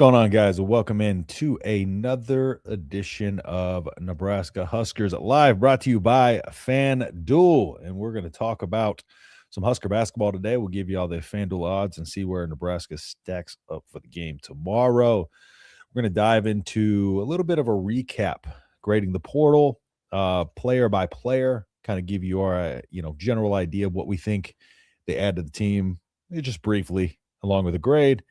going on, guys? Welcome in to another edition of Nebraska Huskers Live, brought to you by FanDuel. And we're going to talk about some Husker basketball today. We'll give you all the FanDuel odds and see where Nebraska stacks up for the game tomorrow. We're going to dive into a little bit of a recap, grading the portal, player by player, kind of give you our general idea of what we think they add to the team, just briefly, along with a grade.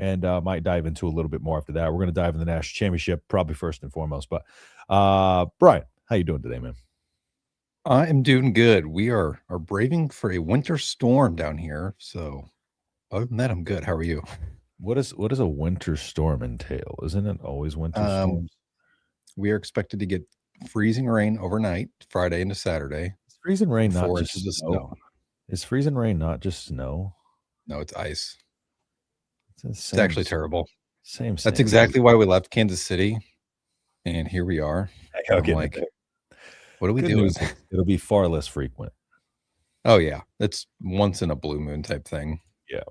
And might dive into a little bit more after that. We're going to dive in the national championship, probably first and foremost. But Brian, how you doing today, man? I am doing good. We are braving for a winter storm down here. So other than that, I'm good. How are you? What does a winter storm entail? Isn't it always winter storms? We are expected to get freezing rain overnight, Friday into Saturday. Is freezing rain not 4 just inches of snow? Is freezing rain not just snow? No, it's ice. It's Actually terrible. Same. That's exactly why we left Kansas City, and here we are. I'm like, what are we doing? It'll be far less frequent. Oh yeah, it's once in a blue moon type thing. Yeah.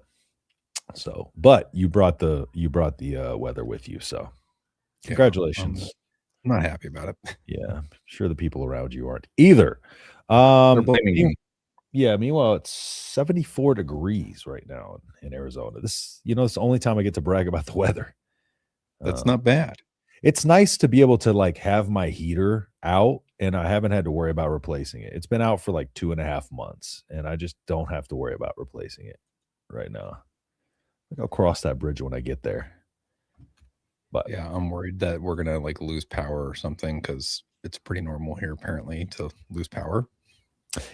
So, but you brought the weather with you, so congratulations. I'm not happy about it. Yeah, I'm sure the people around you aren't either. They're blaming me. Yeah, meanwhile, it's 74 degrees right now in Arizona. This, it's the only time I get to brag about the weather. That's not bad. It's nice to be able to have my heater out, and I haven't had to worry about replacing it. It's been out for 2.5 months, and I just don't have to worry about replacing it right now. I think I'll cross that bridge when I get there. But yeah, I'm worried that we're gonna lose power or something because it's pretty normal here apparently to lose power.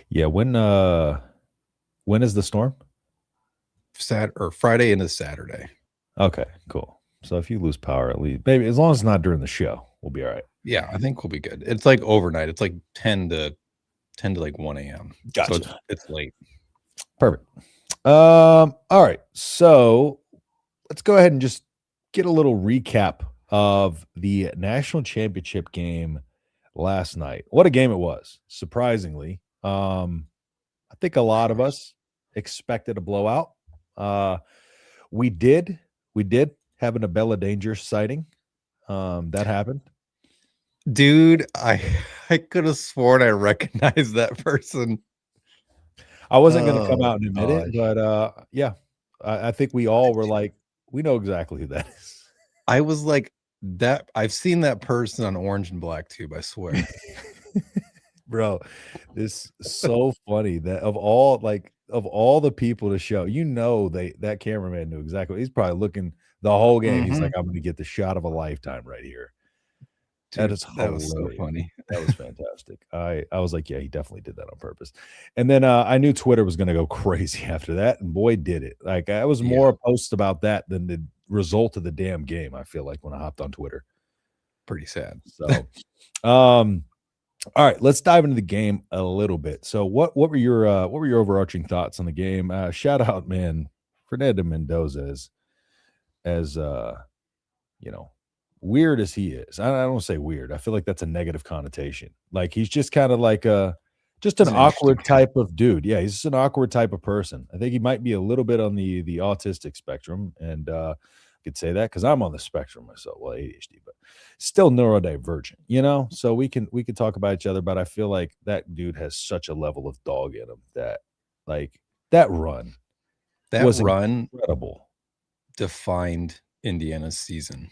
Yeah, when is the storm? Friday into Saturday. Okay, cool. So if you lose power, at least maybe as long as it's not during the show, we'll be all right. Yeah, I think we'll be good. It's overnight. It's 10 to 1 a.m. Gotcha. So it's late. Perfect. All right. So let's go ahead and just get a little recap of the national championship game last night. What a game it was, surprisingly. I think a lot of us expected a blowout. We did have an Abella Danger sighting. That happened. Dude, I could have sworn I recognized that person. I wasn't going to come out and admit it, but yeah, I think we all were we know exactly who that is. I was like, that I've seen that person on Orange and Black Tube, I swear. Bro, this is so funny that of all the people to show, that cameraman knew exactly. He's probably looking the whole game. He's like, I'm going to get the shot of a lifetime right here. Dude, that was so funny. That was fantastic. I was like, yeah, he definitely did that on purpose. And then I knew Twitter was going to go crazy after that, and boy, did it. I was more posts about that than the result of the damn game, I feel like, when I hopped on Twitter. Pretty sad. So, all right, let's dive into the game a little bit. So what were your overarching thoughts on the game? Shout out, man, Fernando Mendoza as weird as he is. I don't say weird. I feel like that's a negative connotation. He's just kind of just an awkward type of dude. Yeah, he's just an awkward type of person. I think he might be a little bit on the autistic spectrum, and I could say that because I'm on the spectrum myself. Well, ADHD, but still neurodivergent. So we can talk about each other, but I feel like that dude has such a level of dog in him that that run was incredible. Defined Indiana's season.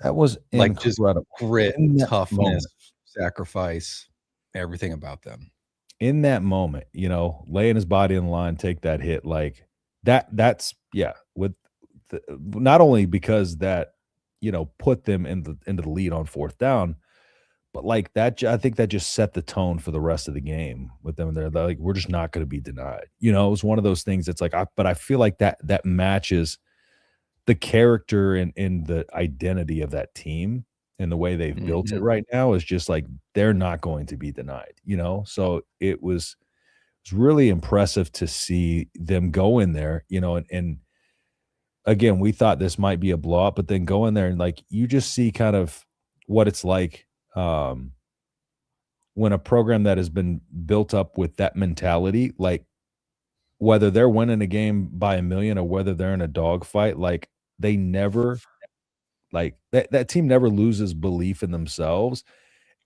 That was incredible. Just grit, toughness, sacrifice, everything about them. In that moment, laying his body on the line, take that hit that's with not only because that put them into the lead on fourth down, but that I think that just set the tone for the rest of the game with them. They're we're just not going to be denied. It was one of those things that's but I feel like that matches the character and the identity of that team and the way they've built it right now is just they're not going to be denied, So it was really impressive to see them go in there, and again, we thought this might be a blowout, but then go in there and you just see kind of what it's like when a program that has been built up with that mentality, whether they're winning a game by a million or whether they're in a dogfight, they never Like that team never loses belief in themselves,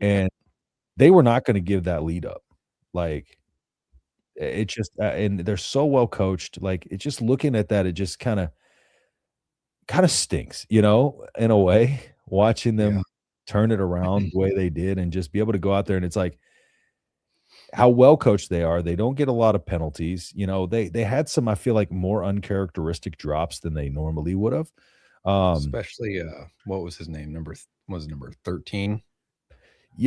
Right. and they were not going to give that lead up. Like it just, and they're so well coached. Like it just looking at that, it just kind of stinks, in a way, watching Yeah. them turn it around the way they did and just be able to go out there and it's like how well coached they are. They don't get a lot of penalties. They had some, I feel like, more uncharacteristic drops than they normally would have. Especially, what was his name? Was it number 13?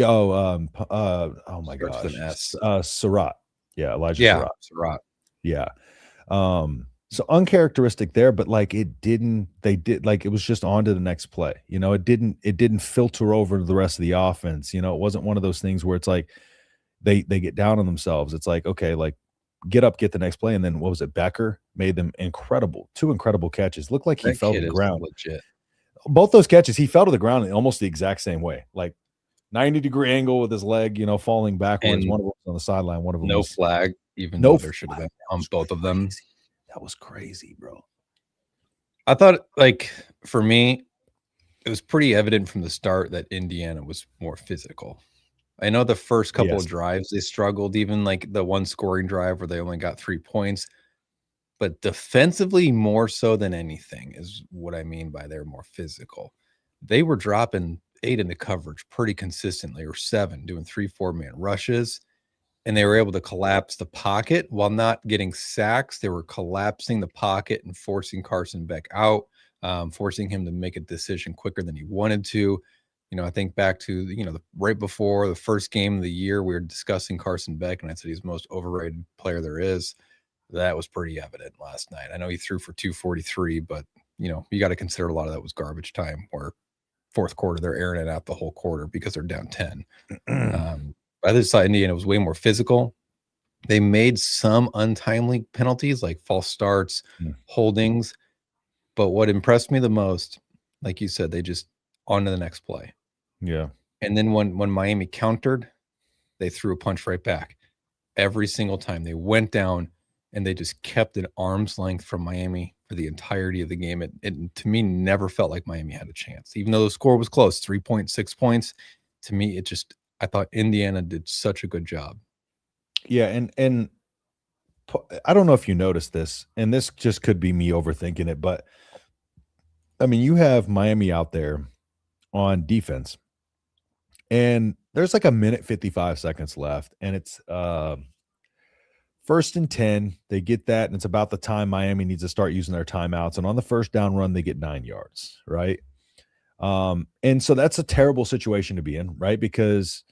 Oh my Starts with gosh, an S. Surratt. Yeah, Elijah Yeah, Surratt. Surratt. Yeah. So uncharacteristic there, but like it was just on to the next play. It didn't filter over to the rest of the offense. It wasn't one of those things where it's like they get down on themselves. It's like, okay, like get up, get the next play. And then what was it? Becker made them two incredible catches. Looked like he That fell to kid the is ground. legit. Both those catches, he fell to the ground in almost the exact same way. Like 90-degree angle with his leg, falling backwards. And One of them was on the sideline. One of them no was flag, even no though there should have flag. been That on was both of them. crazy. That was crazy, bro. I thought, like, for me, it was pretty evident from the start that Indiana was more physical. I know the first couple of Yes. drives they struggled, even like the one scoring drive where they only got 3 points. But defensively, more so than anything, is what I mean by they're more physical. They were dropping 8 into coverage pretty consistently, or 7, doing 3-4-man rushes, and they were able to collapse the pocket while not getting sacks. They were collapsing the pocket and forcing Carson Beck out, forcing him to make a decision quicker than he wanted to. I think back to, right before the first game of the year, we were discussing Carson Beck, and I said he's the most overrated player there is. That was pretty evident last night. I know he threw for 243, but you got to consider a lot of that was garbage time, where fourth quarter they're airing it out the whole quarter because they're down 10. Other side, Indiana was way more physical. They made some untimely penalties like false starts, holdings, but what impressed me the most, like you said, they just on to the next play. Yeah. And then when Miami countered, they threw a punch right back. Every single time they went down, and they just kept an arm's length from Miami for the entirety of the game. It to me never felt like Miami had a chance, even though the score was close, 3.6 points. To me, I thought Indiana did such a good job. Yeah, and I don't know if you noticed this, and this just could be me overthinking it, but I mean, you have Miami out there on defense, and there's like a minute 55 seconds left, and it's first and 10. They get that, and it's about the time Miami needs to start using their timeouts. And on the first down run, they get 9 yards, right? And so that's a terrible situation to be in, right? Because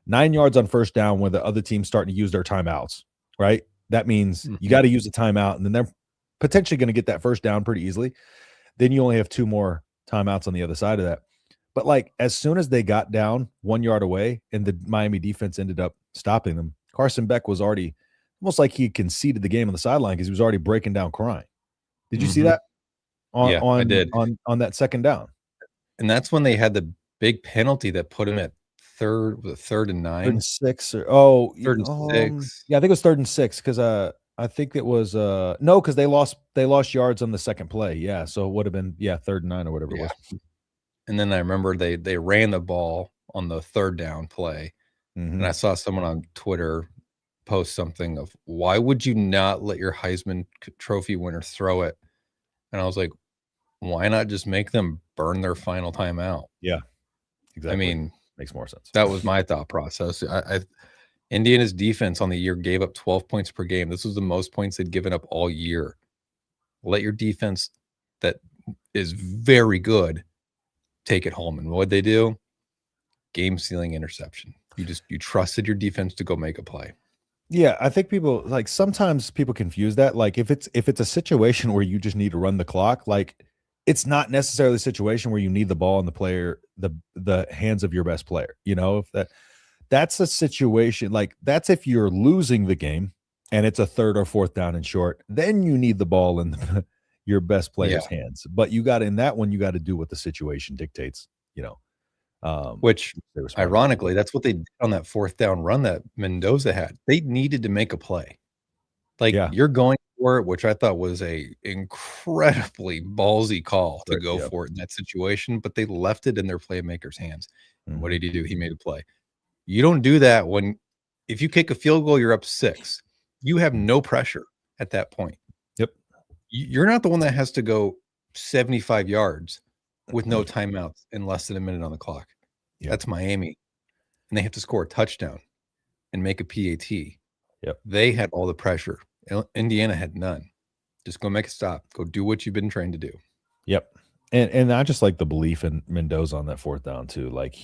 9 yards on first down when the other team's starting to use their timeouts, right? That means you got to use the timeout, and then they're potentially going to get that first down pretty easily. Then you only have 2 more timeouts on the other side of that. But like as soon as they got down 1 yard away and the Miami defense ended up stopping them, Carson Beck was already almost like he conceded the game on the sideline because he was already breaking down crying. Did you see that Yeah, I did. on that second down? And that's when they had the big penalty that put him at third and 9. 3rd and 6 or Third and 6. yeah, I think it was 3rd and 6 because I think it was no, because they lost yards on the second play. Yeah, so it would have been 3rd and 9 or whatever it was. And then I remember they ran the ball on the third down play, and I saw someone on Twitter post something of, why would you not let your Heisman Trophy winner throw it? And I was like, why not just make them burn their final timeout? Yeah, exactly. I mean, makes more sense. That was my thought process. Indiana's defense on the year gave up 12 points per game. This was the most points they'd given up all year. Let your defense that is very good take it home. And what'd they do? Game-sealing interception. You trusted your defense to go make a play. Yeah, I think people like sometimes people confuse that. Like if it's a situation where you just need to run the clock, like it's not necessarily a situation where you need the ball in the hands of your best player. If that's a situation like that's if you're losing the game and it's a 3rd or 4th down and short, then you need the ball in your best player's hands. But you got in that one, you got to do what the situation dictates. Which, ironically, that's what they did on that 4th down run that Mendoza had. They needed to make a play. Like, you're going for it, which I thought was a incredibly ballsy call to go Yep. for it in that situation, but they left it in their playmaker's hands. And what Mhm. did he do? He made a play. You don't do that if you kick a field goal, you're up 6. You have no pressure at that point. Yep. You're not the one that has to go 75 yards with no timeouts in less than a minute on the clock. Yep. That's Miami. And they have to score a touchdown and make a PAT. Yep. They had all the pressure. Indiana had none. Just go make a stop. Go do what you've been trained to do. Yep. And I just like the belief in Mendoza on that 4th down too. Like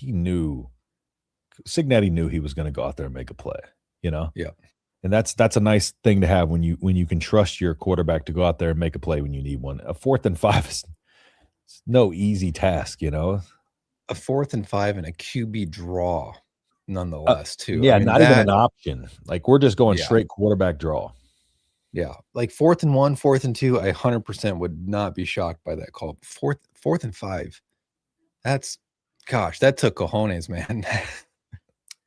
Cignetti knew he was going to go out there and make a play, you know? Yeah. And that's a nice thing to have when you can trust your quarterback to go out there and make a play when you need one. A 4th and 5 is no easy task, you know? A 4th and 5 and a QB draw nonetheless, too. Yeah, I mean, not even an option. Like, we're just going Yeah. straight quarterback draw. Yeah. Like 4th and 1, 4th and 2, I 100% would not be shocked by that call. 4th and 5. That took cojones, man.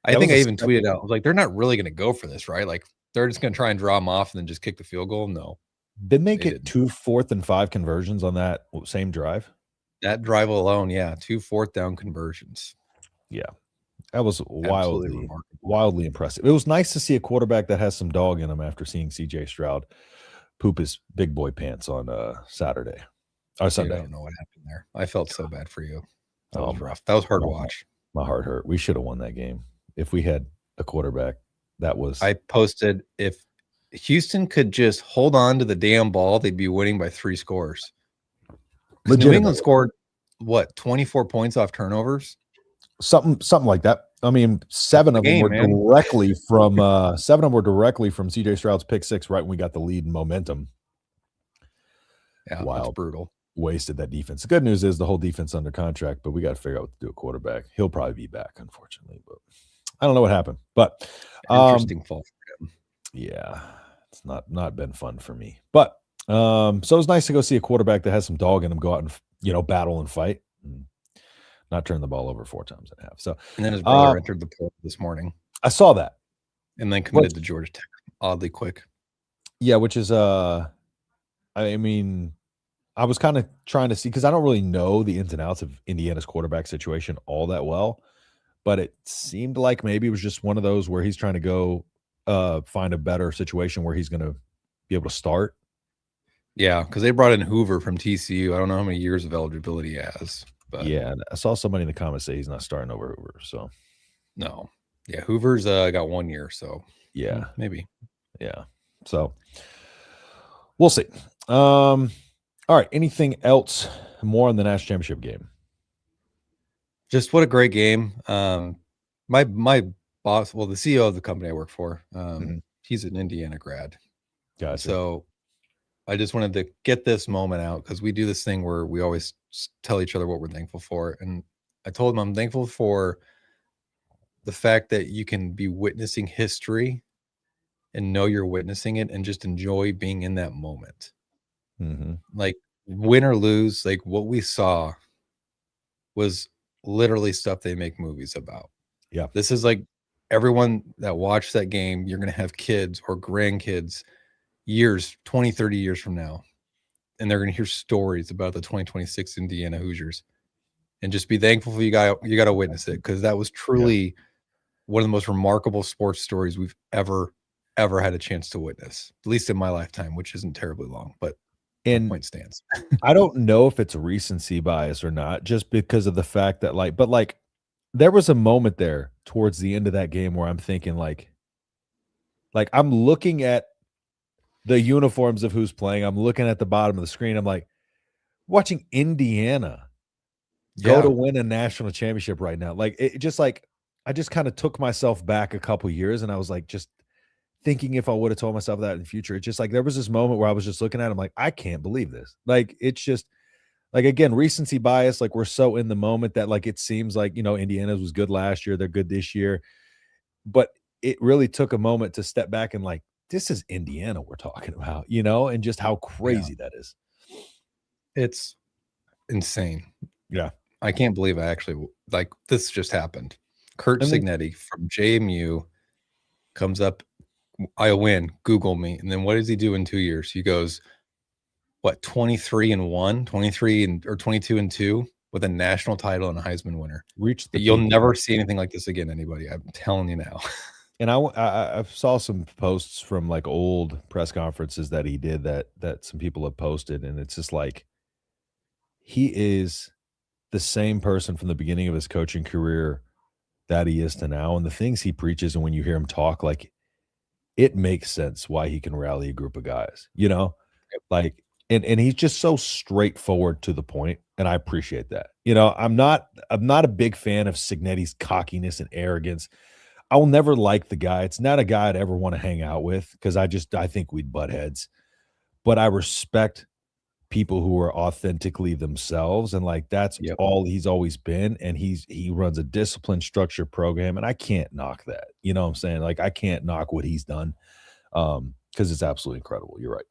I think I even tweeted out, I was like, they're not really going to go for this, right? Like, they're just going to try and draw them off and then just kick the field goal. No. Didn't they get 2 4th and 5 conversions on that same drive? That drive alone, yeah, 2 4th down conversions. Yeah. That was wildly impressive. It was nice to see a quarterback that has some dog in him after seeing CJ Stroud poop his big boy pants on Saturday or Sunday. I don't know what happened there. I felt so bad for you. That was rough. That was hard to watch. My heart hurt. We should have won that game if we had a quarterback that was. I posted, if Houston could just hold on to the damn ball, they'd be winning by 3 scores. New England scored what, 24 points off turnovers? Something like that. I mean, 7 of them were directly from CJ Stroud's pick 6 right when we got the lead and momentum. Yeah, that's brutal. Wasted that defense. The good news is the whole defense under contract, but we got to figure out what to do at quarterback. He'll probably be back, unfortunately, but I don't know what happened. But interesting fall for him. Yeah, it's not been fun for me. But so it's nice to go see a quarterback that has some dog in him go out and battle and fight. And not turn the ball over 4 times and a half. So, and then his brother entered the portal this morning. I saw that, and then committed to Georgia Tech oddly quick. Yeah, which is I mean, I was kind of trying to see because I don't really know the ins and outs of Indiana's quarterback situation all that well, but it seemed like maybe it was just one of those where he's trying to go find a better situation where he's going to be able to start. Yeah, because they brought in Hoover from TCU. I don't know how many years of eligibility he has. But yeah, I saw somebody in the comments say he's not starting over Hoover. So no, yeah, Hoover's got 1 year. So yeah, maybe. Yeah, so we'll see. All right, anything else more on the national championship game? Just what a great game. My boss, well, the CEO of the company I work for, he's an Indiana grad. Gotcha. So I just wanted to get this moment out because we do this thing where we always tell each other what we're thankful for. And I told him I'm thankful for the fact that you can be witnessing history and know you're witnessing it and just enjoy being in that moment. Like win or lose, like what we saw was literally stuff they make movies about. Yeah. This is like everyone that watched that game, you're going to have kids or grandkids years, 20, 30 years from now. And they're going to hear stories about the 2026 Indiana Hoosiers and just be thankful you got to witness it. Cause that was truly one of the most remarkable sports stories we've ever had a chance to witness, at least in my lifetime, which isn't terribly long, but the point stands. I don't know if it's a recency bias or not, just because of the fact that there was a moment there towards the end of that game where I'm thinking like I'm looking at the uniforms of who's playing. I'm looking at the bottom of the screen. I'm like watching Indiana go to win a national championship right now. Like it just I just kind of took myself back a couple years and I was like just thinking if I would have told myself that in the future. It's just like there was this moment where I was just looking at him like, I can't believe this. Like it's just like again, recency bias, like we're so in the moment that like it seems like, Indiana was good last year, they're good this year. But it really took a moment to step back and like, this is Indiana we're talking about, and just how crazy that is. It's insane. Yeah. I can't believe like this just happened. Curt Cignetti from JMU comes up I win. Google me. And then what does he do in 2 years? He goes, what, 23-1, 23 or 22-2 with a national title and a Heisman winner. Reached the You'll peak. never see anything like this again, anybody. I'm telling you now. And I saw some posts from like old press conferences that he did that some people have posted, and it's just like he is the same person from the beginning of his coaching career that he is to now, and the things he preaches, and when you hear him talk, like it makes sense why he can rally a group of guys, you know, like, and he's just so straightforward to the point, and I appreciate that. You know, I'm not a big fan of Cignetti's cockiness and arrogance. I will never like the guy. It's not a guy I'd ever want to hang out with because I think we'd butt heads. But I respect people who are authentically themselves, and like that's all he's always been. And he runs a disciplined, structured program, and I can't knock that. You know what I'm saying? Like I can't knock what he's done because it's absolutely incredible. You're right,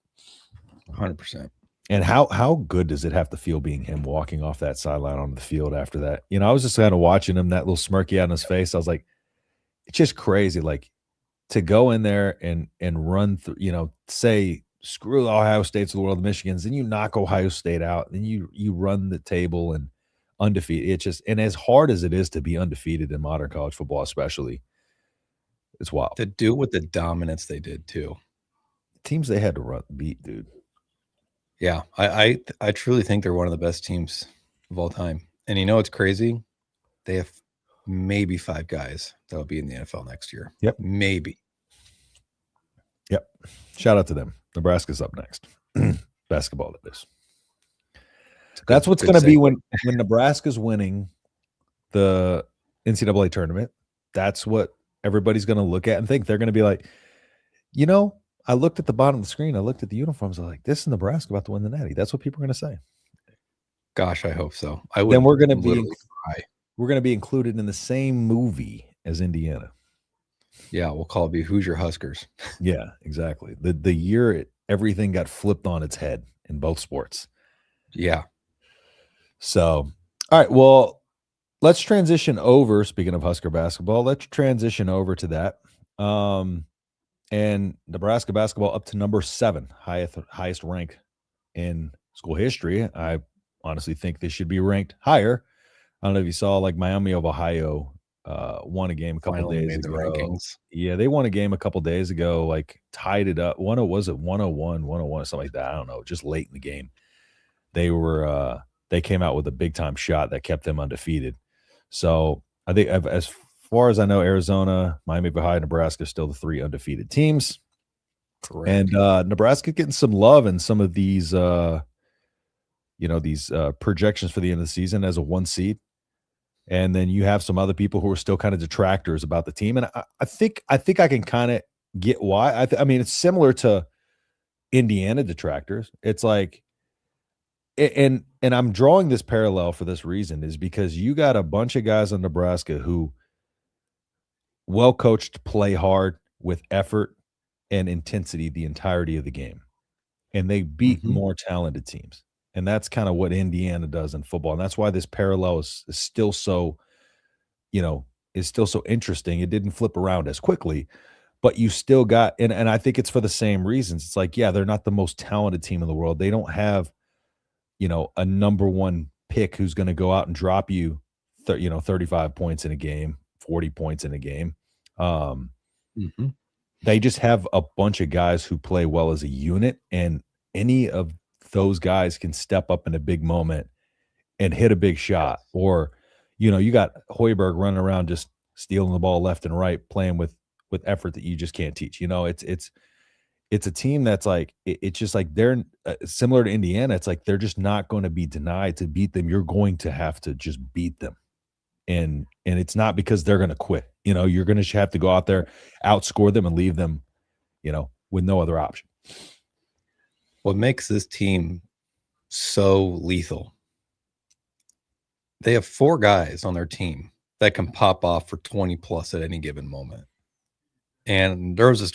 100%. And how good does it have to feel being him walking off that sideline on the field after that? You know, I was just kind of watching him, that little smirk he had on his face. I was like, it's just crazy, like to go in there and run through, you know, say screw Ohio State's of the world, the Michigans, then you knock Ohio State out, then you run the table and undefeated. It's just, and as hard as it is to be undefeated in modern college football, especially, it's wild. To do it with the dominance they did too. Teams they had to beat, dude. Yeah, I truly think they're one of the best teams of all time. And you know what's crazy? They have maybe 5 guys that'll be in the NFL next year. Yep. Maybe. Yep. Shout out to them. Nebraska's up next. Basketball, that is. That's what's going to be when Nebraska's winning the NCAA tournament. That's what everybody's going to look at and think. They're going to be like, you know, I looked at the bottom of the screen. I looked at the uniforms. I was like, this is Nebraska about to win the Natty. That's what people are going to say. Gosh, I hope so. Then we're going to be we're going to be included in the same movie as Indiana. Yeah, we'll call it be Hoosier Huskers. Yeah, exactly. The year everything got flipped on its head in both sports. Yeah. So, all right, well, let's transition over. Speaking of Husker basketball, let's transition over to that. And Nebraska basketball up to number 7, highest rank in school history. I honestly think they should be ranked higher. I don't know if you saw, like Miami of Ohio won a game a couple days ago. Rankings. Yeah, they won a game a couple days ago, like tied it up. Was it 101, something like that? I don't know. Just late in the game, they came out with a big time shot that kept them undefeated. So I think as far as I know, Arizona, Miami of Ohio, Nebraska are still the 3 undefeated teams. Correct. And Nebraska getting some love in some of these projections for the end of the season as a 1 seed. And then you have some other people who are still kind of detractors about the team. And I think I can kind of get why. I mean, it's similar to Indiana detractors. It's like, and I'm drawing this parallel for this reason, is because you got a bunch of guys on Nebraska who well coached, play hard with effort and intensity the entirety of the game. And they beat more talented teams. And that's kind of what Indiana does in football. And that's why this parallel is still so, is still so interesting. It didn't flip around as quickly, but you still got, and I think it's for the same reasons. It's like, yeah, they're not the most talented team in the world. They don't have, a number 1 pick who's going to go out and drop you, 35 points in a game, 40 points in a game. They just have a bunch of guys who play well as a unit, and any of those guys can step up in a big moment and hit a big shot. Or, you got Hoiberg running around just stealing the ball left and right, playing with effort that you just can't teach. It's a team that's like, it's just like they're similar to Indiana. It's like they're just not going to be denied to beat them. You're going to have to just beat them. And it's not because they're going to quit. You're going to have to go out there, outscore them, and leave them, with no other option. What makes this team so lethal? They have 4 guys on their team that can pop off for 20 plus at any given moment. And there was this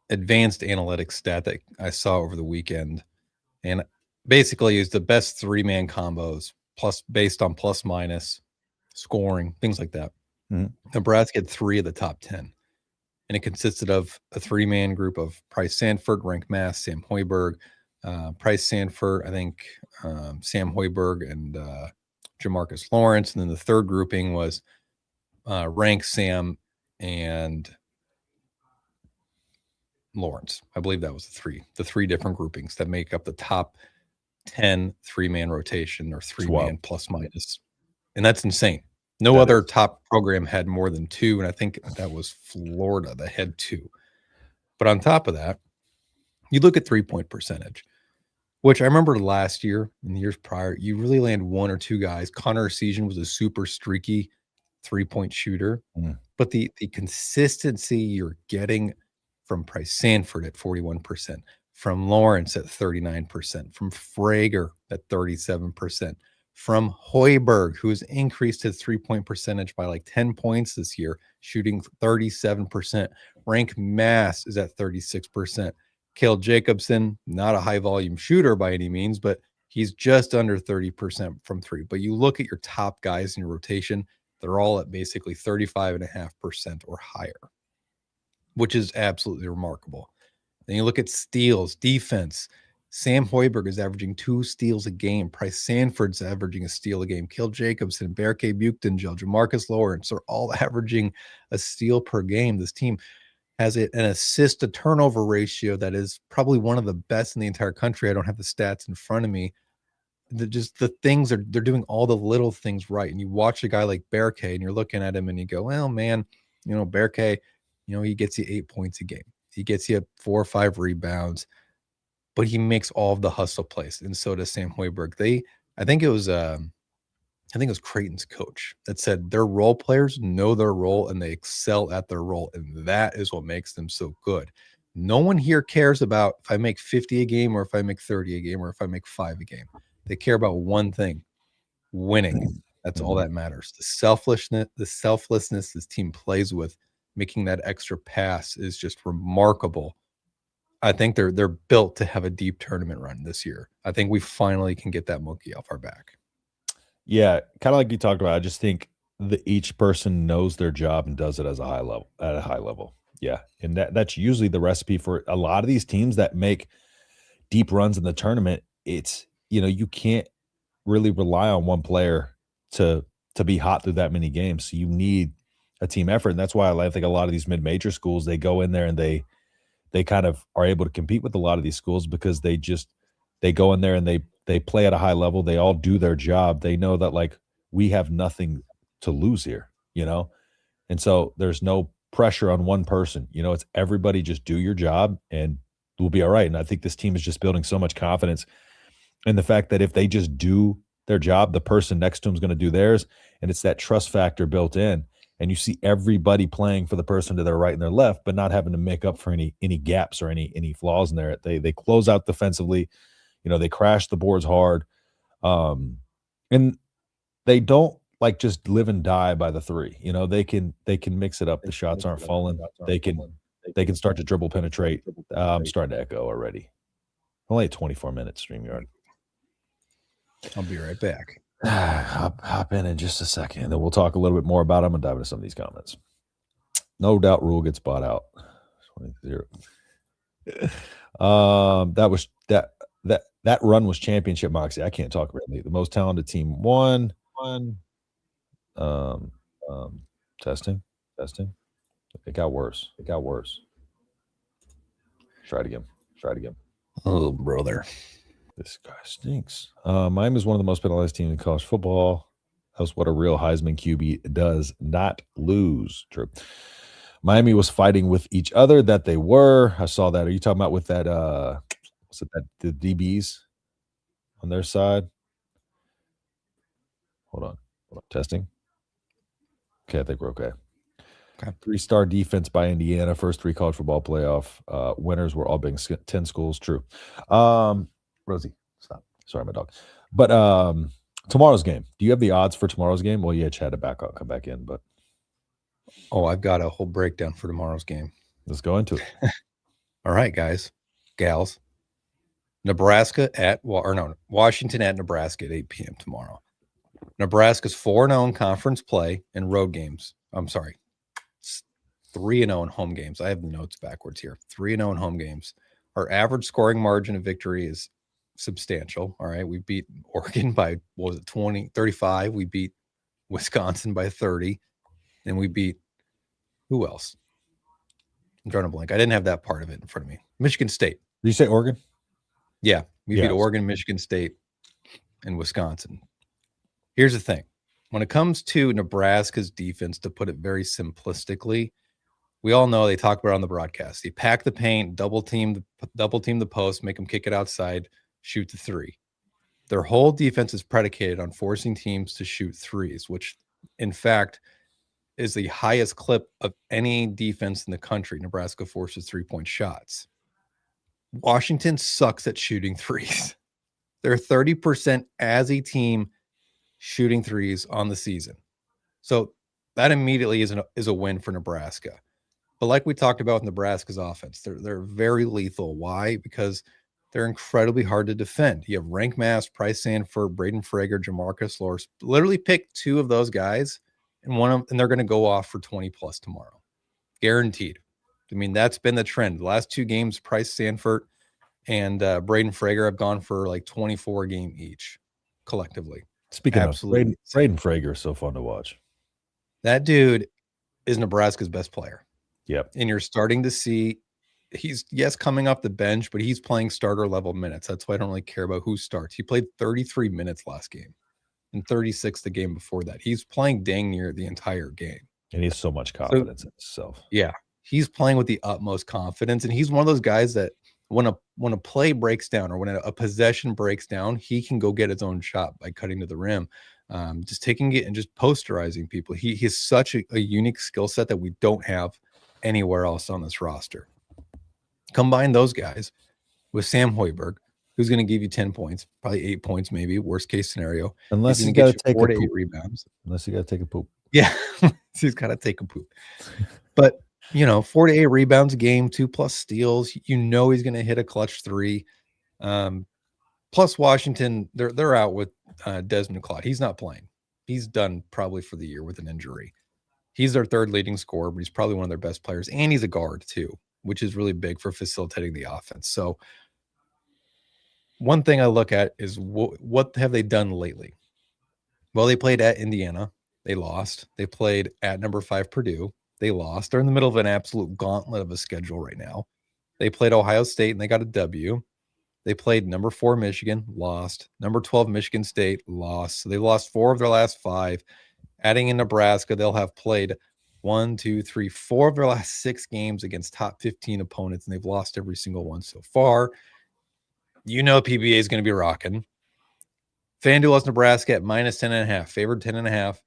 advanced analytics stat that I saw over the weekend. And basically is the best 3-man combos plus based on plus minus scoring, things like that. Nebraska had 3 of the top 10. and it consisted of a 3-man group of Price Sanford, Rank Mass, Sam Hoiberg, Price Sanford, I think Sam Hoiberg and Jamarcus Lawrence. And then the third grouping was Rank, Sam, and Lawrence. I believe that was the three different groupings that make up the top 10 3-man rotation or 3-man plus minus. And that's insane. No other top program had more than 2, and I think that was Florida that had 2. But on top of that, you look at 3-point percentage, which I remember last year and the years prior, you really land 1 or 2 guys. Connor Season was a super streaky 3-point shooter, but the consistency you're getting from Price Sanford at 41%, from Lawrence at 39%, from Frager at 37%, from Hoiberg, who's increased his 3-point percentage by like 10 points this year, shooting 37%. Rank Mass is at 36%. Cale Jacobson, not a high volume shooter by any means, but he's just under 30% from 3. But you look at your top guys in your rotation, they're all at basically 35.5% or higher, which is absolutely remarkable. Then you look at steals, defense. Sam Hoiberg is averaging 2 steals a game. Price Sanford's averaging a steal a game. Cale Jacobson, Berke Buchtenjel, Jamarcus Lawrence are all averaging a steal per game. This team has an assist to turnover ratio that is probably one of the best in the entire country. I don't have the stats in front of me. The things they're doing all the little things right. And you watch a guy like Berke and you're looking at him and you go, well, man, Berke, he gets you 8 points a game. He gets you 4 or 5 rebounds, but he makes all of the hustle plays. And so does Sam Hoiberg. I think it was Creighton's coach that said their role players know their role and they excel at their role. And that is what makes them so good. No one here cares about if I make 50 a game or if I make 30 a game or if I make 5 a game. They care about one thing: winning. That's all that matters. The selflessness this team plays with, making that extra pass is just remarkable. I think they're built to have a deep tournament run this year. I think we finally can get that monkey off our back. Yeah, kind of like you talked about. I just think that each person knows their job and does it at a high level. Yeah, and that's usually the recipe for a lot of these teams that make deep runs in the tournament. It's you can't really rely on one player to be hot through that many games. So you need a team effort, and that's why I think a lot of these mid-major schools, they go in there and they kind of are able to compete with a lot of these schools because they go in there and they play at a high level. They all do their job. They know that like we have nothing to lose here, and so there's no pressure on one person. It's everybody just do your job and we'll be all right. And I think this team is just building so much confidence in the fact that if they just do their job, the person next to them is going to do theirs, and it's that trust factor built in. And you see everybody playing for the person to their right and their left, but not having to make up for any gaps or any flaws in there. They close out defensively, they crash the boards hard, and they don't like just live and die by the 3. They can mix it up. The shots aren't falling. They can start to dribble penetrate. I'm starting to echo already. Only a 24-minute StreamYard. I'll be right back. Hop in just a second, and then we'll talk a little bit more about them and dive into some of these comments. No doubt Rule gets bought out. 20-0. That run was championship Moxie. I can't talk about it. The most talented team won. Testing. It got worse. Try it again. Oh, brother. This guy stinks. Miami is one of the most penalized teams in college football. That's what a real Heisman QB does, not lose. True. Miami was fighting with each other that they were. I saw that. Are you talking about with that the DBs on their side? Hold on. Testing. Okay, I think we're okay. 3-star defense by Indiana. First 3 college football playoff winners were all being 10 schools. True. Rosie, stop. Sorry, my dog. But tomorrow's game. Do you have the odds for tomorrow's game? Well, yeah, Chad, come back in. But I've got a whole breakdown for tomorrow's game. Let's go into it. All right, guys, gals. Washington at Nebraska at 8 p.m. tomorrow. Nebraska's 4-0 conference play and road games. I'm sorry. 3-0 in home games. I have the notes backwards here. 3-0 in home games. Our average scoring margin of victory is substantial. All right. We beat Oregon by, what was it, 35. We beat Wisconsin by 30. And we beat, who else? I'm drawing a blank. I didn't have that part of it in front of me. Michigan State. Did you say Oregon? Yeah. We beat Oregon, Michigan State, and Wisconsin. Here's the thing. When it comes to Nebraska's defense, to put it very simplistically, we all know they talk about it on the broadcast. They pack the paint, double team the post, make them kick it outside, shoot the three. Their whole defense is predicated on forcing teams to shoot threes, which in fact is the highest clip of any defense in the country. Nebraska forces 3-point shots. Washington sucks at shooting threes. They're 30% as a team shooting threes on the season. So that immediately is a win for Nebraska. But like we talked about with Nebraska's offense, they're very lethal. Why? Because they're incredibly hard to defend. You have Rank Mass, Price Sanford, Braden Frager, Jamarcus Lawrence. Literally pick two of those guys, and they're going to go off for 20 plus tomorrow, guaranteed. I mean, that's been the trend. The last two games, Price Sanford and Braden Frager have gone for like 24 a game each, collectively. Speaking of, Braden Frager is so fun to watch. That dude is Nebraska's best player. Yep. And you're starting to see he's coming off the bench, but he's playing starter level minutes. That's why I don't really care about who starts. He played 33 minutes last game and 36 the game before that. He's playing dang near the entire game. And he has so much confidence in himself. Yeah. He's playing with the utmost confidence. And he's one of those guys that when a play breaks down or when a possession breaks down, he can go get his own shot by cutting to the rim. Just taking it and just posterizing people. He's such a unique skill set that we don't have anywhere else on this roster. Combine those guys with Sam Hoiberg, who's going to give you 10 points, probably 8 points, maybe worst case scenario. Unless he's got to take 4 to 8 rebounds. Unless you got to take a poop. Yeah, he's got to take a poop. But 4 to 8 rebounds a game, 2+ steals. He's going to hit a clutch three. Plus Washington, they're out with Desmond Cloud. He's not playing. He's done probably for the year with an injury. He's their third leading scorer, but he's probably one of their best players. And he's a guard too, which is really big for facilitating the offense. So one thing I look at is what have they done lately? Well, they played at Indiana. They lost. They played at number 5 Purdue. They lost. They're in the middle of an absolute gauntlet of a schedule right now. They played Ohio State and they got a W. They played number 4 Michigan, lost. Number 12 Michigan State, lost. So they lost 4 of their last 5. Adding in Nebraska, they'll have played 4 of their last 6 games against top 15 opponents, and they've lost every single one so far. PBA is going to be rocking. FanDuel has Nebraska at -10.5, favored 10.5.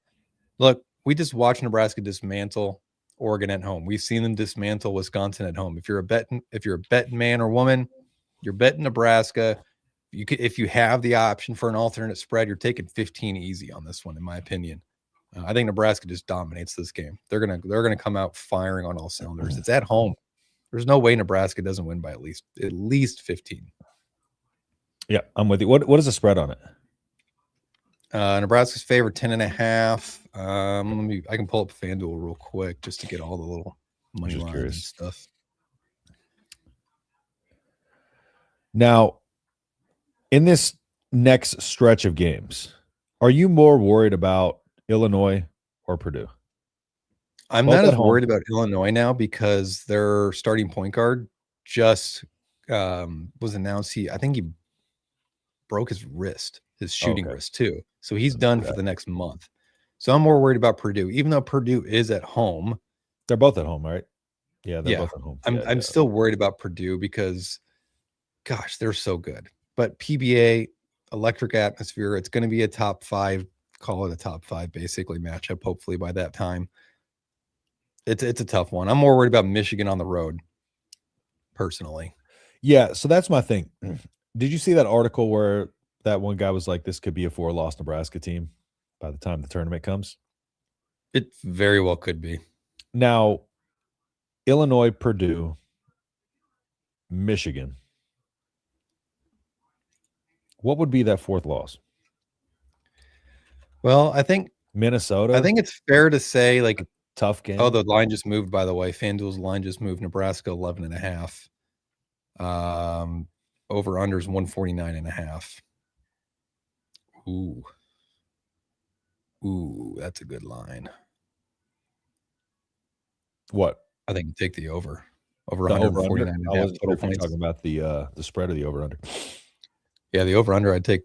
Look, we just watched Nebraska dismantle Oregon at home. We've seen them dismantle Wisconsin at home. If you're a betting man or woman, you're betting Nebraska. If you have the option for an alternate spread, you're taking 15 easy on this one, in my opinion. I think Nebraska just dominates this game. They're gonna come out firing on all cylinders. It's at home. There's no way Nebraska doesn't win by at least 15. Yeah, I'm with you. What is the spread on it? Nebraska's favored 10.5. I can pull up FanDuel real quick just to get all the little money lines and stuff. Now, in this next stretch of games, are you more worried about Illinois or Purdue? I'm not as worried about Illinois now because their starting point guard just was announced. I think he broke his shooting wrist too. So he's done for the next month. So I'm more worried about Purdue, even though Purdue is at home. They're both at home, right? Yeah, they're both at home. I'm still worried about Purdue because, gosh, they're so good. But PBA, electric atmosphere, it's going to be a top 5, call it a top 5 basically matchup, hopefully by that time. It's a tough one. I'm more worried about Michigan on the road, personally. Yeah, so that's my thing. Did you see that article where that one guy was like, this could be a 4-loss Nebraska team by the time the tournament comes? It very well could be. Now, Illinois, Purdue, Michigan. What would be that 4th loss? Well, I think Minnesota. I think it's fair to say, like, Tough game. Oh, the line just moved, by the way. FanDuel's line just moved. Nebraska 11.5. Over unders 149.5. Ooh, that's a good line. What? I think you take the over. Over The over under. 149.5 I wasn't sure total if you're points. talking about the spread or the over under. Yeah, the over under. I'd take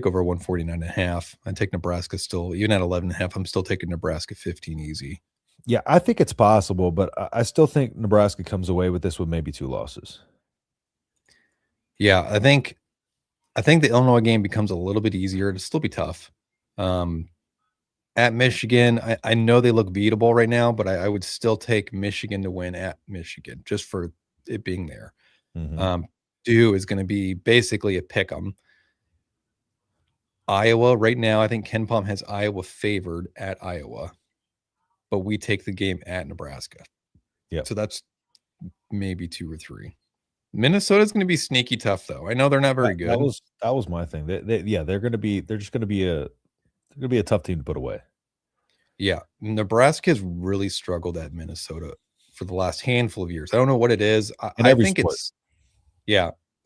over 149.5. I'd take Nebraska still, even at 11.5. I'm still taking Nebraska 15 easy. Yeah, I think it's possible, but I still think Nebraska comes away with this with maybe 2 losses. Yeah, I think the Illinois game becomes a little bit easier. It'll still be tough. At Michigan, I know they look beatable right now, but I would still take Michigan to win at Michigan just for it being there. Purdue is going to be basically a pick 'em. Iowa right now, I think Ken Palm has Iowa favored at Iowa, but we take the game at Nebraska. Yeah, so that's maybe 2 or 3. Minnesota's going to be sneaky tough, though. I know they're not very good. That was my thing. They're just going to be a tough team to put away. Yeah, Nebraska has really struggled at Minnesota for the last handful of years. I don't know what it is. I think sport.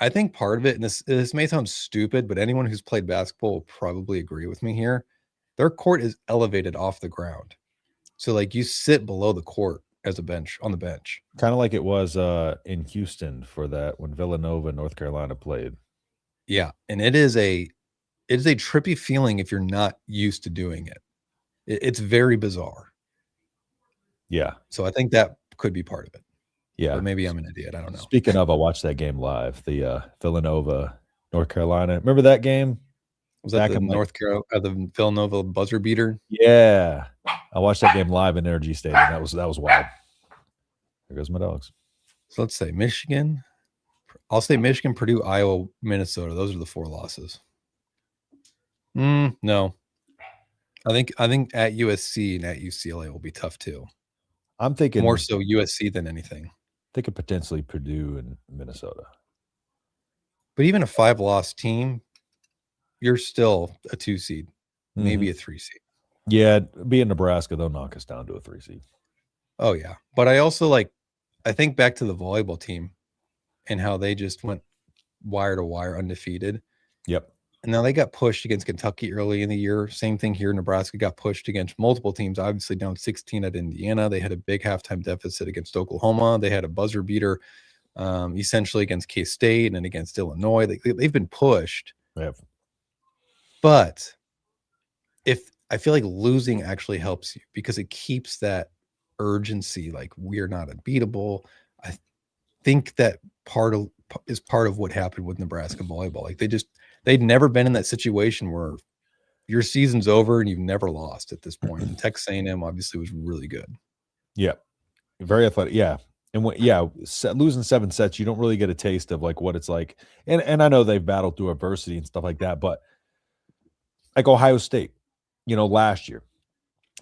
I think part of it, and this may sound stupid, but anyone who's played basketball will probably agree with me here. Their court is elevated off the ground. So like you sit below the court as a bench on the bench. Kind of like it was in Houston for that when Villanova and North Carolina played. Yeah, and it is a trippy feeling if you're not used to doing it. It's very bizarre. Yeah. So I think that could be part of it. Yeah. But maybe I'm an idiot. I don't know. Speaking of, I watched that game live, the Villanova, North Carolina. Remember that game? Was that the Villanova buzzer beater? Yeah. I watched that game live in Energy Stadium. That was wild. There goes my dogs. So let's say Michigan. I'll say Michigan, Purdue, Iowa, Minnesota. Those are the 4 losses. No. I think at USC and at UCLA will be tough too. I'm thinking more so USC than anything. Thinking potentially Purdue and Minnesota. But even a 5-loss team, you're still a 2 seed, maybe a 3 seed. Yeah, being Nebraska, they'll knock us down to a 3 seed. Oh yeah, but I think back to the volleyball team and how they just went wire to wire undefeated. Yep. And now they got pushed against Kentucky early in the year. Same thing here. Nebraska got pushed against multiple teams, obviously down 16 at Indiana. They had a big halftime deficit against Oklahoma. They had a buzzer beater essentially against K-State and against Illinois. They've been pushed. Yep. But I feel like losing actually helps you because it keeps that urgency, like we're not unbeatable. I think that is part of what happened with Nebraska volleyball. Like they'd never been in that situation where your season's over and you've never lost at this point. And Texas A&M obviously was really good. Yeah, very athletic. Yeah, and losing 7 sets, you don't really get a taste of like what it's like. And I know they've battled through adversity and stuff like that, but like Ohio State, last year,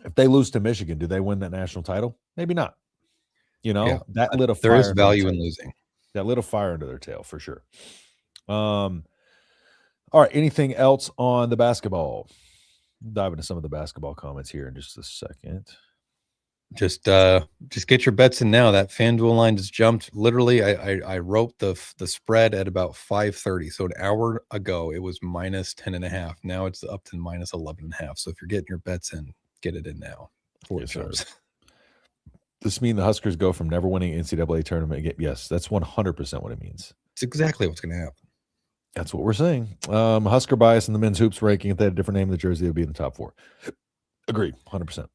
if they lose to Michigan, do they win that national title? Maybe not. That lit a fire. There is value in losing. That lit a fire under their tail for sure. All right. Anything else on the basketball? Dive into some of the basketball comments here in just a second. Just get your bets in now. That FanDuel line just jumped. Literally, I wrote the spread at about 5:30. So an hour ago, it was minus 10.5. Now it's up to minus 11.5. So if you're getting your bets in, get it in now. Yes, sir. Does this mean the Huskers go from never winning NCAA tournament? Yes, that's 100% what it means. It's exactly what's going to happen. That's what we're saying. Husker bias in the men's hoops ranking. If they had a different name of the jersey, it would be in the top 4. Agreed, 100%.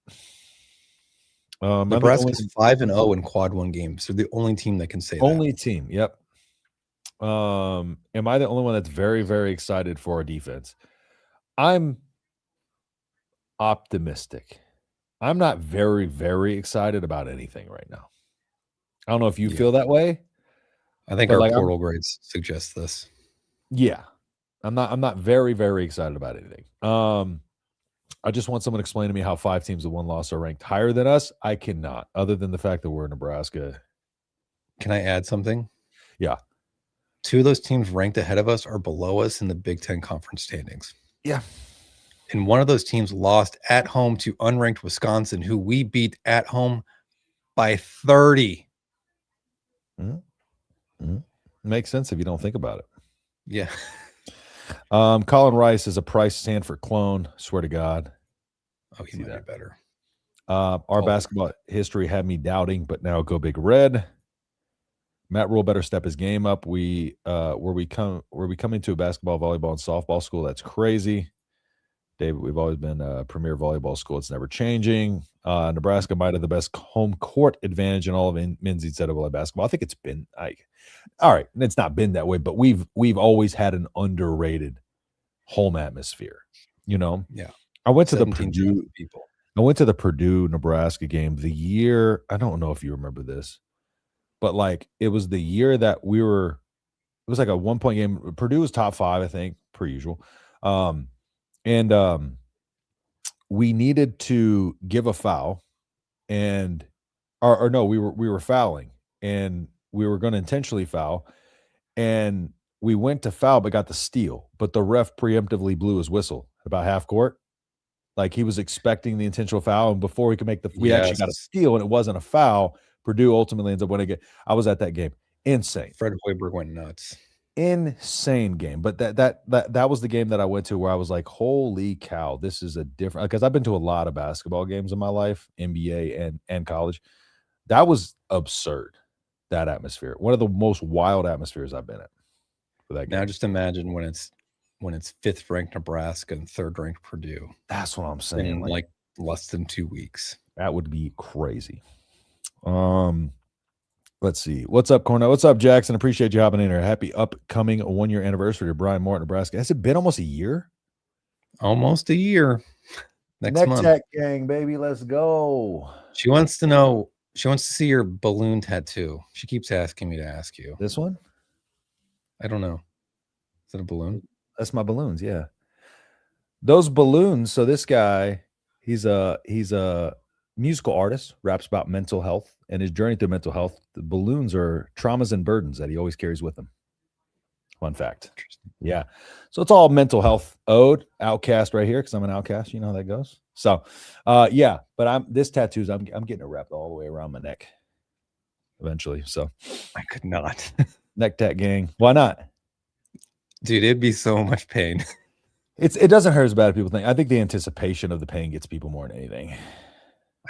Nebraska's 5-0 in quad 1 games. They're the only team that can say that. Only team, yep. Am I the only one that's very, very excited for our defense? I'm optimistic. I'm not very, very excited about anything right now. I don't know if you feel that way. I think our portal grades suggest this. Yeah. I'm not very, very excited about anything. I just want someone to explain to me how 5 teams with 1 loss are ranked higher than us. I cannot, other than the fact that we're in Nebraska. Can I add something? Yeah. 2 of those teams ranked ahead of us are below us in the Big Ten conference standings. Yeah. And one of those teams lost at home to unranked Wisconsin, who we beat at home by 30. Makes sense if you don't think about it. Yeah. Colin Rice is a Price Sanford clone. Swear to God. Oh, he might be better. Our basketball history had me doubting, but now go Big Red. Matt Rule better step his game up. Were we coming to a basketball, volleyball, and softball school? That's crazy. David, we've always been a premier volleyball school. It's never changing. Nebraska might have the best home court advantage in all of men's NCAA basketball. I think it's been all right. It's not been that way, but we've always had an underrated home atmosphere. You know. Yeah. I went to the Purdue people. I went to the Purdue Nebraska game the year. I don't know if you remember this, but like it was the year that it was like a 1-point game. Purdue was top 5, I think, per usual. And we needed to give a foul, and or no, we were fouling, and we were going to intentionally foul, and we went to foul but got the steal, but the ref preemptively blew his whistle about half court. Like he was expecting the intentional foul, and before we could make we actually got a steal, and it wasn't a foul. Purdue ultimately ends up winning it. I was at that game. Insane. Fred Hoiberg went nuts. Insane game. But that was the game that I went to where I was like, holy cow, this is a different, because I've been to a lot of basketball games in my life, NBA and college. That was absurd, that atmosphere. One of the most wild atmospheres I've been in for that game. Now just imagine when it's 5th ranked Nebraska and 3rd ranked Purdue. That's what I'm saying. In like less than 2 weeks. That would be crazy. Let's see. What's up, Cornell? What's up, Jackson? Appreciate you hopping in here. Happy upcoming 1-year anniversary to Brian Moore, Nebraska. Has it been almost a year? Almost a year. Next month. Tech gang, baby. Let's go. She wants to see your balloon tattoo. She keeps asking me to ask you. This one? I don't know. Is it a balloon? That's my balloons, yeah. Those balloons, so this guy, he's a musical artist, raps about mental health and his journey through mental health. The balloons are traumas and burdens that he always carries with him. Fun fact. Yeah. So it's all mental health ode, outcast right here, because I'm an outcast. You know how that goes. So yeah, but this tattoos, I'm getting it wrapped all the way around my neck eventually. So I could not. Neck tat gang. Why not? Dude, it'd be so much pain. It doesn't hurt as bad as people think. I think the anticipation of the pain gets people more than anything.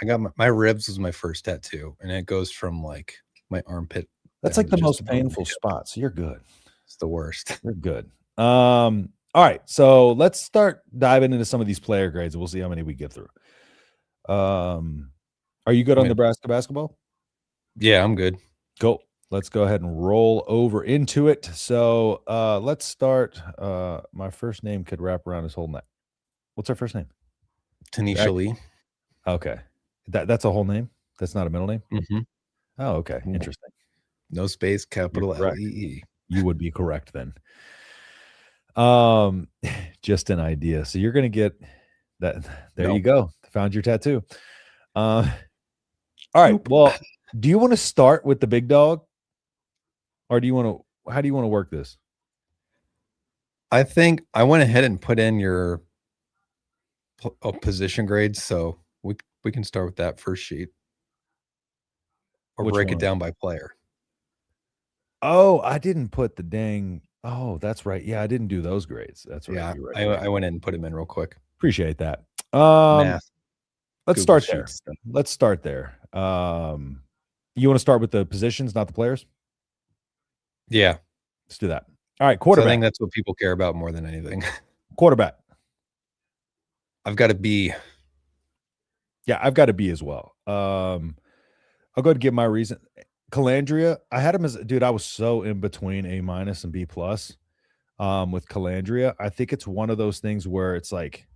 I got my ribs was my first tattoo, and it goes from like my armpit. That's like the most painful spot. So you're good. It's the worst. You're good. All right. So let's start diving into some of these player grades, and we'll see how many we get through. Are you good on Nebraska basketball? Yeah, I'm good. Cool. Let's go ahead and roll over into it. So let's start. My first name could wrap around his whole neck. What's her first name? Tanisha Lee. Okay. That's a whole name? That's not a middle name? Mm-hmm. Oh, okay. Interesting. No space, capital L-E-E. You would be correct then. Just an idea. So you're going to get that. There you go. Found your tattoo. All right. Well, do you want to start with the big dog? Or how do you want to work this? I think I went ahead and put in your position grades, so we can start with that first sheet. Or break it down by player. Oh, I didn't put the dang. Oh, that's right. Yeah, I didn't do those grades. That's right. Yeah, right. I went in and put them in real quick. Appreciate that. Math. Let's start there. Let's start there. You want to start with the positions, not the players? Yeah. Let's do that. All right, quarterback. So I think that's what people care about more than anything. Quarterback. I've got a B. Yeah, I've got a B as well. I'll go ahead and give my reason. Calandria, I had him as dude. I was so in between A- and B+. With Calandria, I think it's one of those things where it's like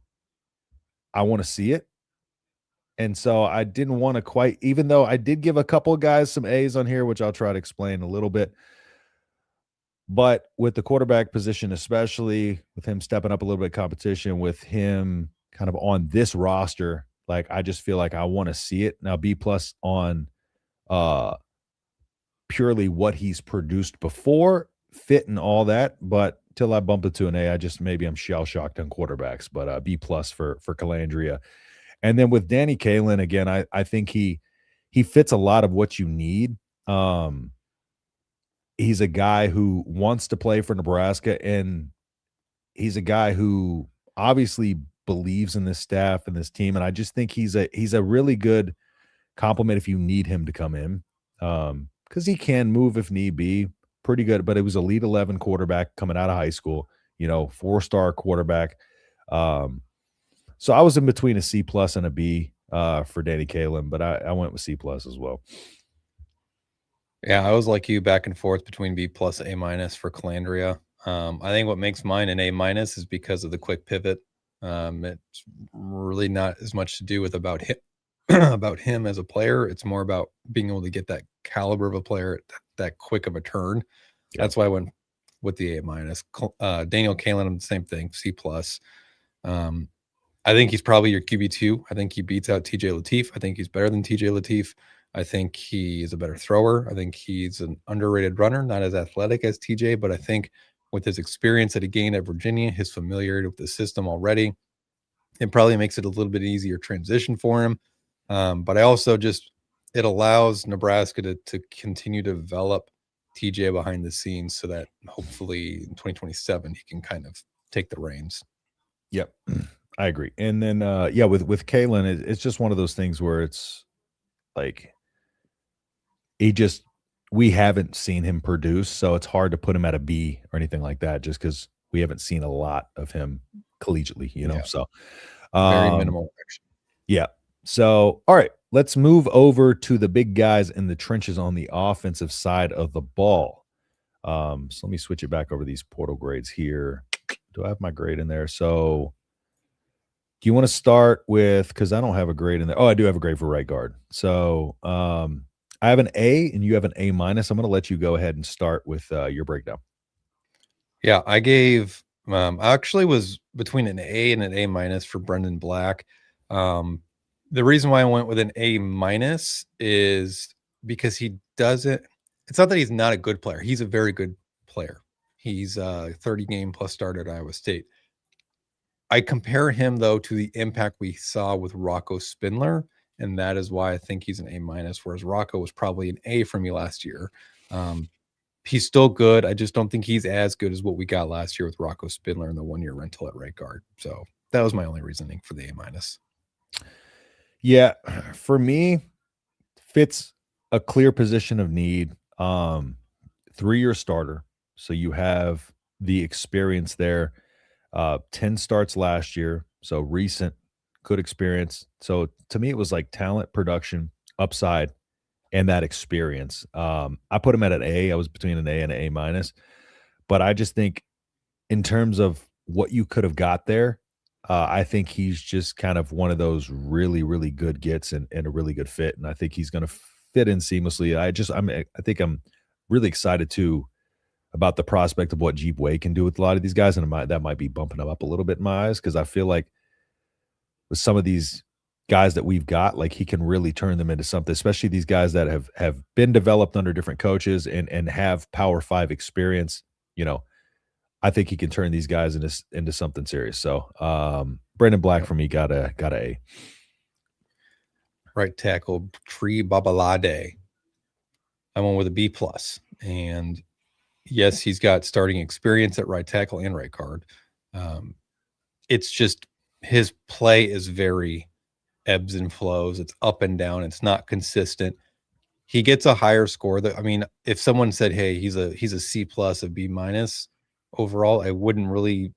I want to see it, and so I didn't want to quite. Even though I did give a couple of guys some A's on here, which I'll try to explain a little bit. But with the quarterback position, especially with him stepping up a little bit of competition, with him kind of on this roster, like I just feel like I want to see it. Now B+ on purely what he's produced before, fit and all that. But till I bump it to an A. Maybe I'm shell shocked on quarterbacks, but B plus for Calandria. And then with Danny Kalen, again, I think he fits a lot of what you need. Um, he's a guy who wants to play for Nebraska, and he's a guy who obviously believes in this staff and this team. And I just think he's a really good compliment if you need him to come in. Because he can move if need be, pretty good. But it was elite 11 quarterback coming out of high school, 4-star quarterback. So I was in between a C plus and a B for Danny Kalen, but I went with C plus as well. Yeah, I was like you, back and forth between B plus A minus for Calandria. I think what makes mine an A minus is because of the quick pivot. It's really not as much to do with about him about him as a player. It's more about being able to get that caliber of a player, that quick of a turn. Yeah. That's why I went with the A minus. Daniel Kalen, the same thing, C plus. I think he's probably your QB2. I think he beats out TJ Lateef. I think he's better than TJ Lateef. I think he is a better thrower. I think he's an underrated runner, not as athletic as TJ, but I think with his experience that he gained at Virginia, his familiarity with the system already, it probably makes it a little bit easier transition for him. But I also it allows Nebraska to continue to develop TJ behind the scenes so that hopefully in 2027 he can kind of take the reins. Yep, I agree. And then with Kalen, it's just one of those things where it's like we haven't seen him produce, so it's hard to put him at a B or anything like that, just because we haven't seen a lot of him collegiately, Yeah. So very minimal action. Yeah. So, all right, let's move over to the big guys in the trenches on the offensive side of the ball. So let me switch it back over these portal grades here. Do I have my grade in there? So do you want to start with, because I don't have a grade in there. Oh, I do have a grade for right guard. So I have an A and you have an A minus. I'm going to let you go ahead and start with your breakdown. Yeah, I gave I actually was between an A and an A minus for Brendan Black. The reason why I went with an A minus is because it's not that he's not a good player. He's a very good player. He's 30 game plus starter at Iowa State. I compare him though to the impact we saw with Rocco Spindler, and that is why I think he's an A minus, whereas Rocco was probably an A for me last year. He's still good. I just don't think he's as good as what we got last year with Rocco Spindler in the 1-year rental at right guard. So that was my only reasoning for the A minus. Yeah, for me, fits a clear position of need. 3-year starter, so you have the experience there. 10 starts last year, so recent, good experience. So to me, it was like talent, production, upside, and that experience. I put him at an A. I was between an A and an A minus, but I just think in terms of what you could have got there, I think he's just kind of one of those really, really good gets and a really good fit. And I think he's going to fit in seamlessly. I think I'm really excited too about the prospect of what Jeep Way can do with a lot of these guys. And that might be bumping him up a little bit in my eyes, because I feel like with some of these guys that we've got, like he can really turn them into something, especially these guys that have been developed under different coaches and have Power 5 experience. I think he can turn these guys into something serious. So Brendan Black for me got a A. Right tackle Tree Babalade. I went with a B plus, and yes, he's got starting experience at right tackle and right guard. It's just his play is very ebbs and flows. It's up and down. It's not consistent. He gets a higher score. If someone said, "Hey, he's a C plus, a B minus overall," I wouldn't really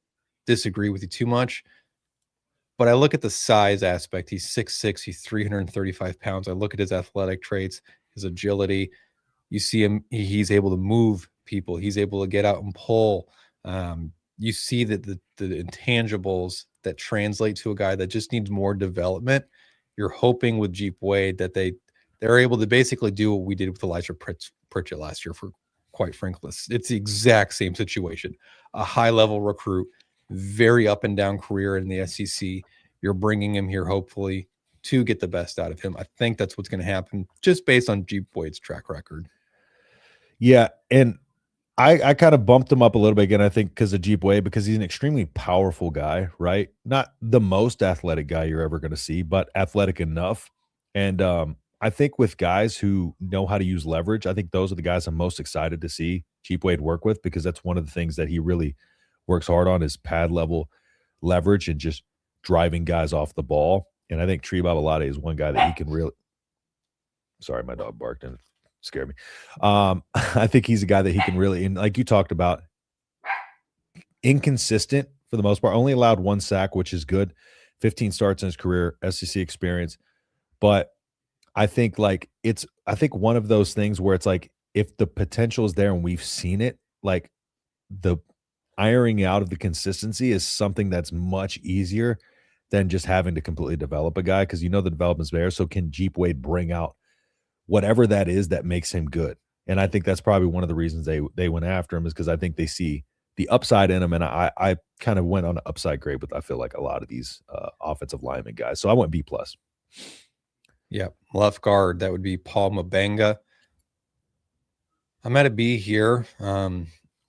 disagree with you too much. But I look at the size aspect. He's 6'6", he's 335 pounds. I look at his athletic traits, his agility. You see him, he's able to move people. He's able to get out and pull. You see that the intangibles that translate to a guy that just needs more development. You're hoping with Jeep Wade that they're able to basically do what we did with Elijah Pritchett last year. For quite frankly, it's the exact same situation. A high-level recruit, very up and down career in the SEC. You're bringing him here hopefully to get the best out of him. I think that's what's going to happen just based on Jeep Wade's track record. Yeah, and I kind of bumped him up a little bit again, I think, because of Jeep Wade, because he's an extremely powerful guy, right? Not the most athletic guy you're ever going to see, but athletic enough. And I think with guys who know how to use leverage, I think those are the guys I'm most excited to see Jeep Wade work with, because that's one of the things that he really works hard on is pad level leverage and just driving guys off the ball. And I think Tree Babalade is one guy that he can really. Sorry, my dog barked and scared me. I think he's a guy that he can really, and like you talked about, inconsistent for the most part. Only allowed 1 sack, which is good. 15 starts in his career, SEC experience. But I think I think one of those things where it's like if the potential is there and we've seen it, like the ironing out of the consistency is something that's much easier than just having to completely develop a guy, because the development's there. So can Jeep Wade bring out whatever that is that makes him good? And I think that's probably one of the reasons they went after him, is because I think they see the upside in him. And I kind of went on an upside grade with, I feel like, a lot of these offensive lineman guys. So I went B plus. Yeah, left guard, that would be Paul Mabenga. I'm at a B here.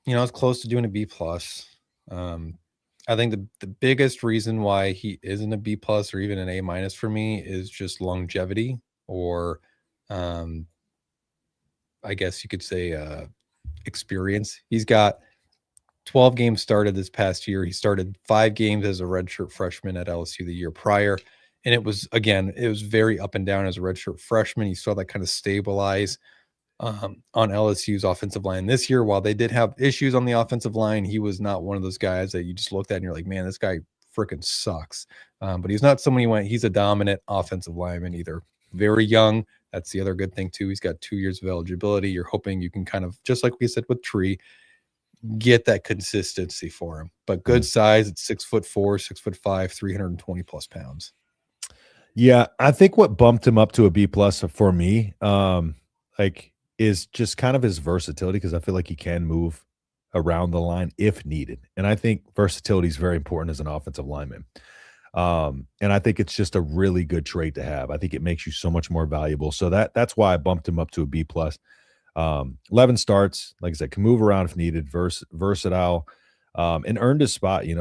It's close to doing a B plus. I think the biggest reason why he isn't a B plus or even an A minus for me is just longevity, or I guess you could say experience. He's got 12 games started this past year. He started 5 games as a redshirt freshman at LSU the year prior. And it was very up and down as a redshirt freshman. You saw that kind of stabilize on LSU's offensive line this year. While they did have issues on the offensive line, he was not one of those guys that you just looked at and you're like, man, this guy freaking sucks. But he's not someone he's a dominant offensive lineman either. Very young. That's the other good thing too. He's got 2 years of eligibility. You're hoping you can kind of, just like we said with Tree, get that consistency for him. But good size. It's 6'4", 6'5", 320 plus pounds. Yeah, I think what bumped him up to a B plus for me, is just kind of his versatility, because I feel like he can move around the line if needed. And I think versatility is very important as an offensive lineman. And I think it's just a really good trait to have. I think it makes you so much more valuable. So that's why I bumped him up to a B plus. 11 starts, like I said, can move around if needed, versatile, and earned his spot, just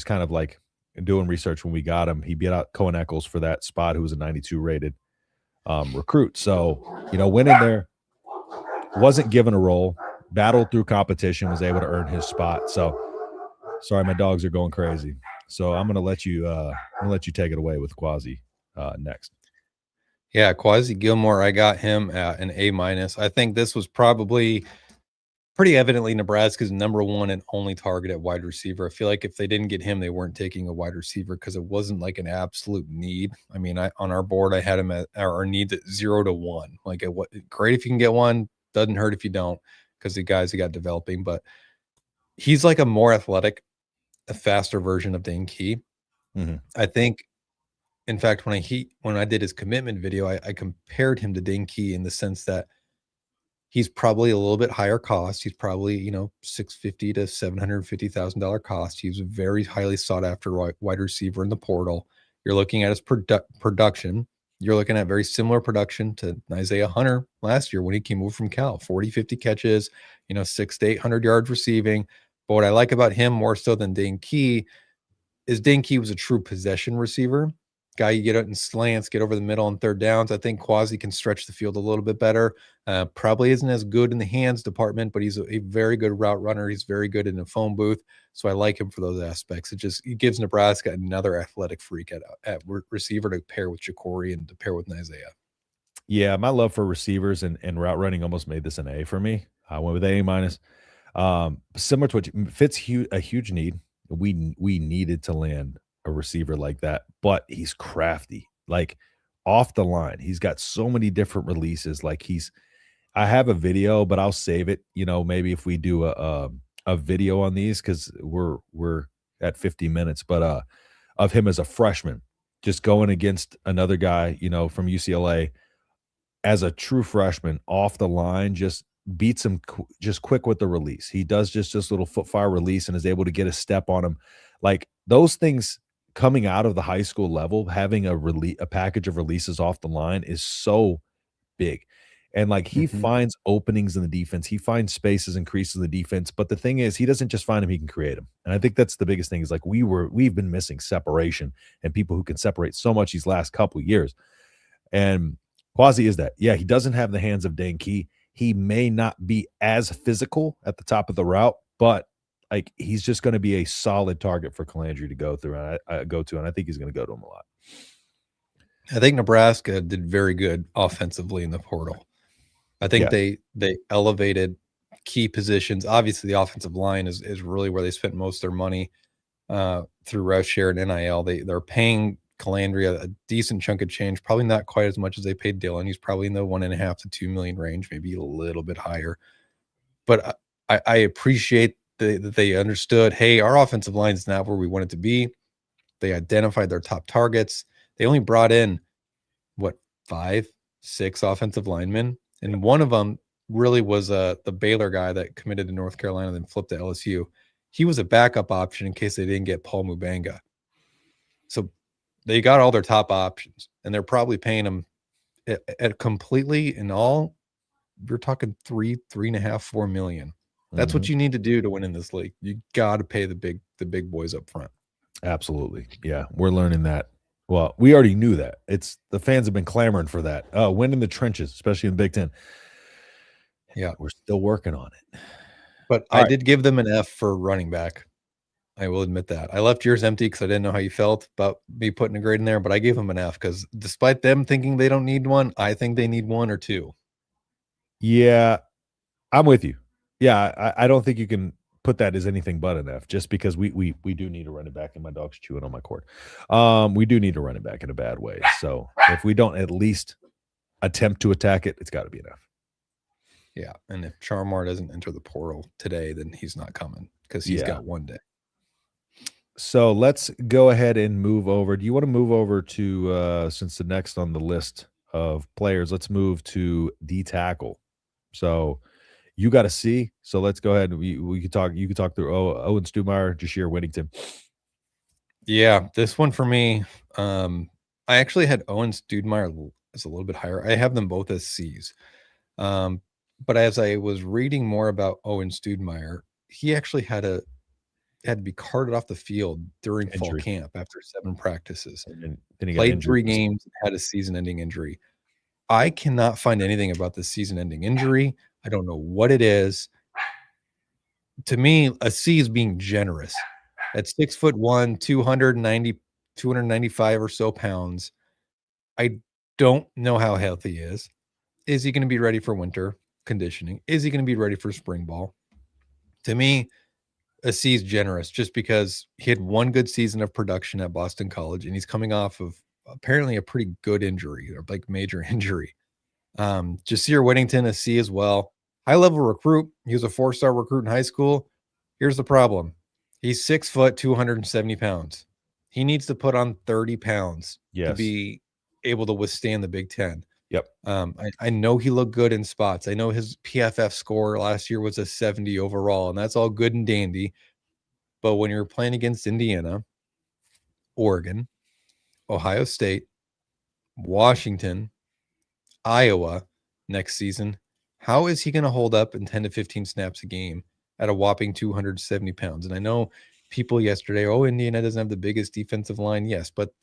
kind of like doing research when we got him. He beat out Cohen Eccles for that spot, who was a 92 rated recruit. So, went in there, wasn't given a role, battled through competition, was able to earn his spot. So, sorry, my dogs are going crazy. So I'm gonna let you take it away with Quasi next. Yeah, Quasi Gilmore, I got him at an A minus. I think this was probably pretty evidently Nebraska's #1 and only target at wide receiver. I feel like if they didn't get him, they weren't taking a wide receiver, because it wasn't like an absolute need. I mean, on our board, I had him at our needs at 0 to 1. Like, great if you can get one, doesn't hurt if you don't, because the guys he got developing. But he's like a more athletic, a faster version of Dane Key. Mm-hmm. I think, in fact, when I did his commitment video, I compared him to Dane Key in the sense that he's probably a little bit higher cost. He's probably, $650,000 to $750,000 cost. He's a very highly sought after wide receiver in the portal. You're looking at his production. You're looking at very similar production to Isaiah Hunter last year when he came over from Cal. 40, 50 catches, 600 to 800 yards receiving. But what I like about him more so than Dane Key is Dane Key was a true possession receiver. Guy you get out in slants, get over the middle on third downs. I think Quasi can stretch the field a little bit better. Probably isn't as good in the hands department, but he's a very good route runner. He's very good in the phone booth. So I like him for those aspects. It gives Nebraska another athletic freak at receiver to pair with Ja'Cory and to pair with Isaiah. Yeah, my love for receivers and route running almost made this an A for me. I went with A minus. Similar to what fits a huge need. We needed to land a receiver like that, but he's crafty, like off the line. He's got so many different releases. I have a video, but I'll save it. Maybe if we do a video on these, because we're at 50 minutes, but of him as a freshman, just going against another guy, from UCLA as a true freshman off the line, just beats him just quick with the release. He does just this little foot fire release and is able to get a step on him. Like those things coming out of the high school level, having a package of releases off the line is so big. And like he Mhm. finds openings in the defense, he finds spaces and creases in the defense. But the thing is, he doesn't just find them; he can create them. And I think that's the biggest thing. Is like we've been missing separation and people who can separate so much these last couple years. And Quasi is that. Yeah, he doesn't have the hands of Dane Key. He may not be as physical at the top of the route, but like he's just going to be a solid target for Calandry to go through. And I go to, and I think he's going to go to him a lot. I think Nebraska did very good offensively in the portal. I think Yeah. they elevated key positions. Obviously, the offensive line is really where they spent most of their money through rev share and NIL. They're paying Calandry a decent chunk of change, probably not quite as much as they paid Dylan. He's probably in the 1.5 to 2 million range, maybe a little bit higher. But I appreciate that they understood, hey, our offensive line is not where we want it to be. They identified their top targets. They only brought in what 5, 6 offensive linemen, and one of them really was the Baylor guy that committed to North Carolina and then flipped to LSU. He was a backup option in case they didn't get Paul Mubanga. So they got all their top options, and they're probably paying them at completely in all. You're talking 3.5, 4 million. That's what Mhm. you need to do to win in this league. You got to pay the big boys up front. Absolutely. Yeah, we're learning that. Well, we already knew that. It's the fans have been clamoring for that. Win in the trenches, especially in the Big Ten. Yeah. We're still working on it. But All I right. did give them an F for running back. I will admit that. I left yours empty because I didn't know how you felt about me putting a grade in there, but I gave them an F because despite them thinking they don't need one, I think they need 1 or 2. Yeah, I'm with you. Yeah, I don't think you can put that as anything but an F just because we do need to run it back, and my dog's chewing on my cord. We do need to run it back in a bad way. So if we don't at least attempt to attack it, it's got to be an F. Yeah, and if Charmar doesn't enter the portal today, then he's not coming because he's Yeah. got 1 day. So let's go ahead and move over. Do you want to move over to since the next on the list of players, let's move to D tackle. So you got a C. So let's go ahead and we could talk. You could talk through Owen Stumeyer, Jashir Whittington. Yeah, this one for me, I actually had Owen Studmeyer as a little bit higher. I have them both as C's. But as I was reading more about Owen Studmeyer, he actually had to be carted off the field during fall Injury. camp after 7 practices. And then he got Played injured. 3 games, had a season-ending injury. I cannot find anything about the season-ending injury. I don't know what it is. To me, a C is being generous. At 6'1", 295 or so pounds, I don't know how healthy he is. Is he going to be ready for winter conditioning? Is he going to be ready for spring ball? To me, a C is generous just because he had 1 good season of production at Boston College, and he's coming off of apparently a pretty good injury or like major injury. Jasir Whittington, a C as well. High level recruit. He was a 4-star recruit in high school. Here's the problem. He's 6 foot, 270 pounds. He needs to put on 30 pounds to Yes. be able to withstand the Big Ten. Yep. I know he looked good in spots. I know his PFF score last year was a 70 overall, and that's all good and dandy. But when you're playing against Indiana, Oregon, Ohio State, Washington, Iowa next season, how is he going to hold up in 10 to 15 snaps a game at a whopping 270 pounds? And I know people yesterday, Indiana doesn't have the biggest defensive line. Yes, but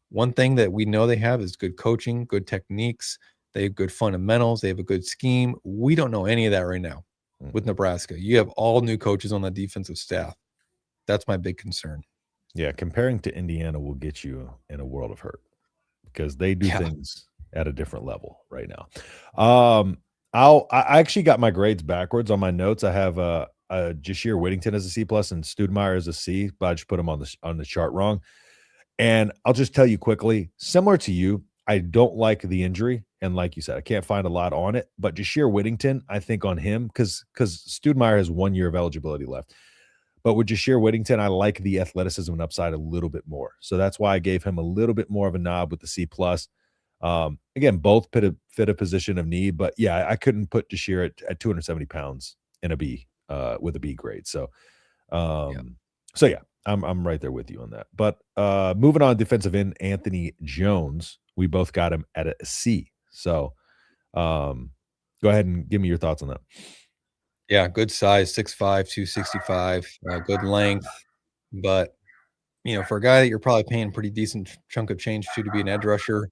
one thing that we know they have is good coaching, good techniques. They have good fundamentals. They have a good scheme. We don't know any of that right now with Nebraska. You have all new coaches on the defensive staff. That's my big concern. Yeah, comparing to Indiana will get you in a world of hurt because they do things at a different level right now. I actually got my grades backwards on my notes. I have Jashir Whittington as a C plus and Studmeyer as a C, but I just put him on the chart wrong. And I'll just tell you quickly, similar to you, I don't like the injury. And like you said, I can't find a lot on it. But Jashir Whittington, I think on him, because Studmeyer has 1 year of eligibility left. But with Jashir Whittington, I like the athleticism and upside a little bit more. So that's why I gave him a little bit more of a nod with the C plus. Again, both fit a position of need, but yeah, I couldn't put Jashir at 270 pounds in a B with a B grade. So, so yeah, I'm right there with you on that. But moving on, defensive end Anthony Jones, we both got him at a C. So, Go ahead and give me your thoughts on that. Yeah, good size, 6'5", 265, good length. But, for a guy that you're probably paying a pretty decent chunk of change to be an edge rusher,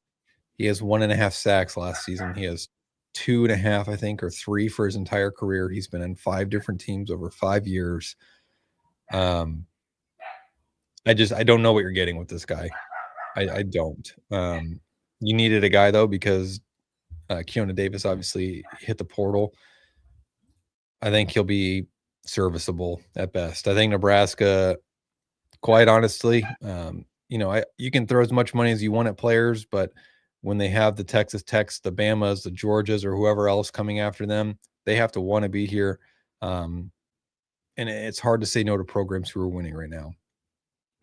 he has 1.5 sacks last season. He has 2.5, I think, or 3 for his entire career. He's been in 5 different teams over 5 years. I don't know what you're getting with this guy. I don't. You needed a guy, though, because Keona Davis obviously hit the portal. I think he'll be serviceable at best. I think Nebraska, quite honestly, you can throw as much money as you want at players, but when they have the Texas Techs, the Bamas, the Georgias, or whoever else coming after them, they have to want to be here. And it's hard to say no to programs who are winning right now.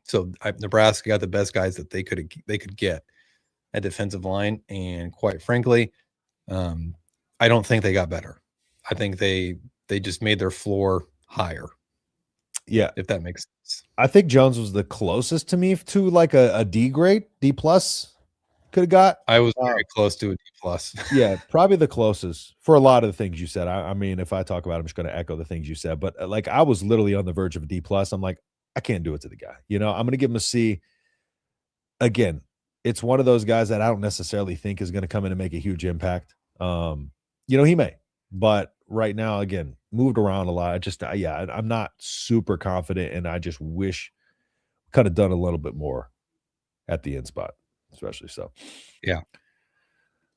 So Nebraska got the best guys that they could get at defensive line, and quite frankly, I don't think they got better. I think they just made their floor higher. Yeah, if that makes sense. I think Jones was the closest to me to like a D grade, D plus. Could have got. I was very close to a D plus. Yeah, probably the closest for a lot of the things you said. I mean, if I talk about it, I'm just going to echo the things you said. But like, I was literally on the verge of a D plus. I'm like, I can't do it to the guy. I'm going to give him a C. Again, it's one of those guys that I don't necessarily think is going to come in and make a huge impact. He may, but right now, again, moved around a lot. I'm not super confident, and I just wish could have done a little bit more at the end spot, especially so. Yeah.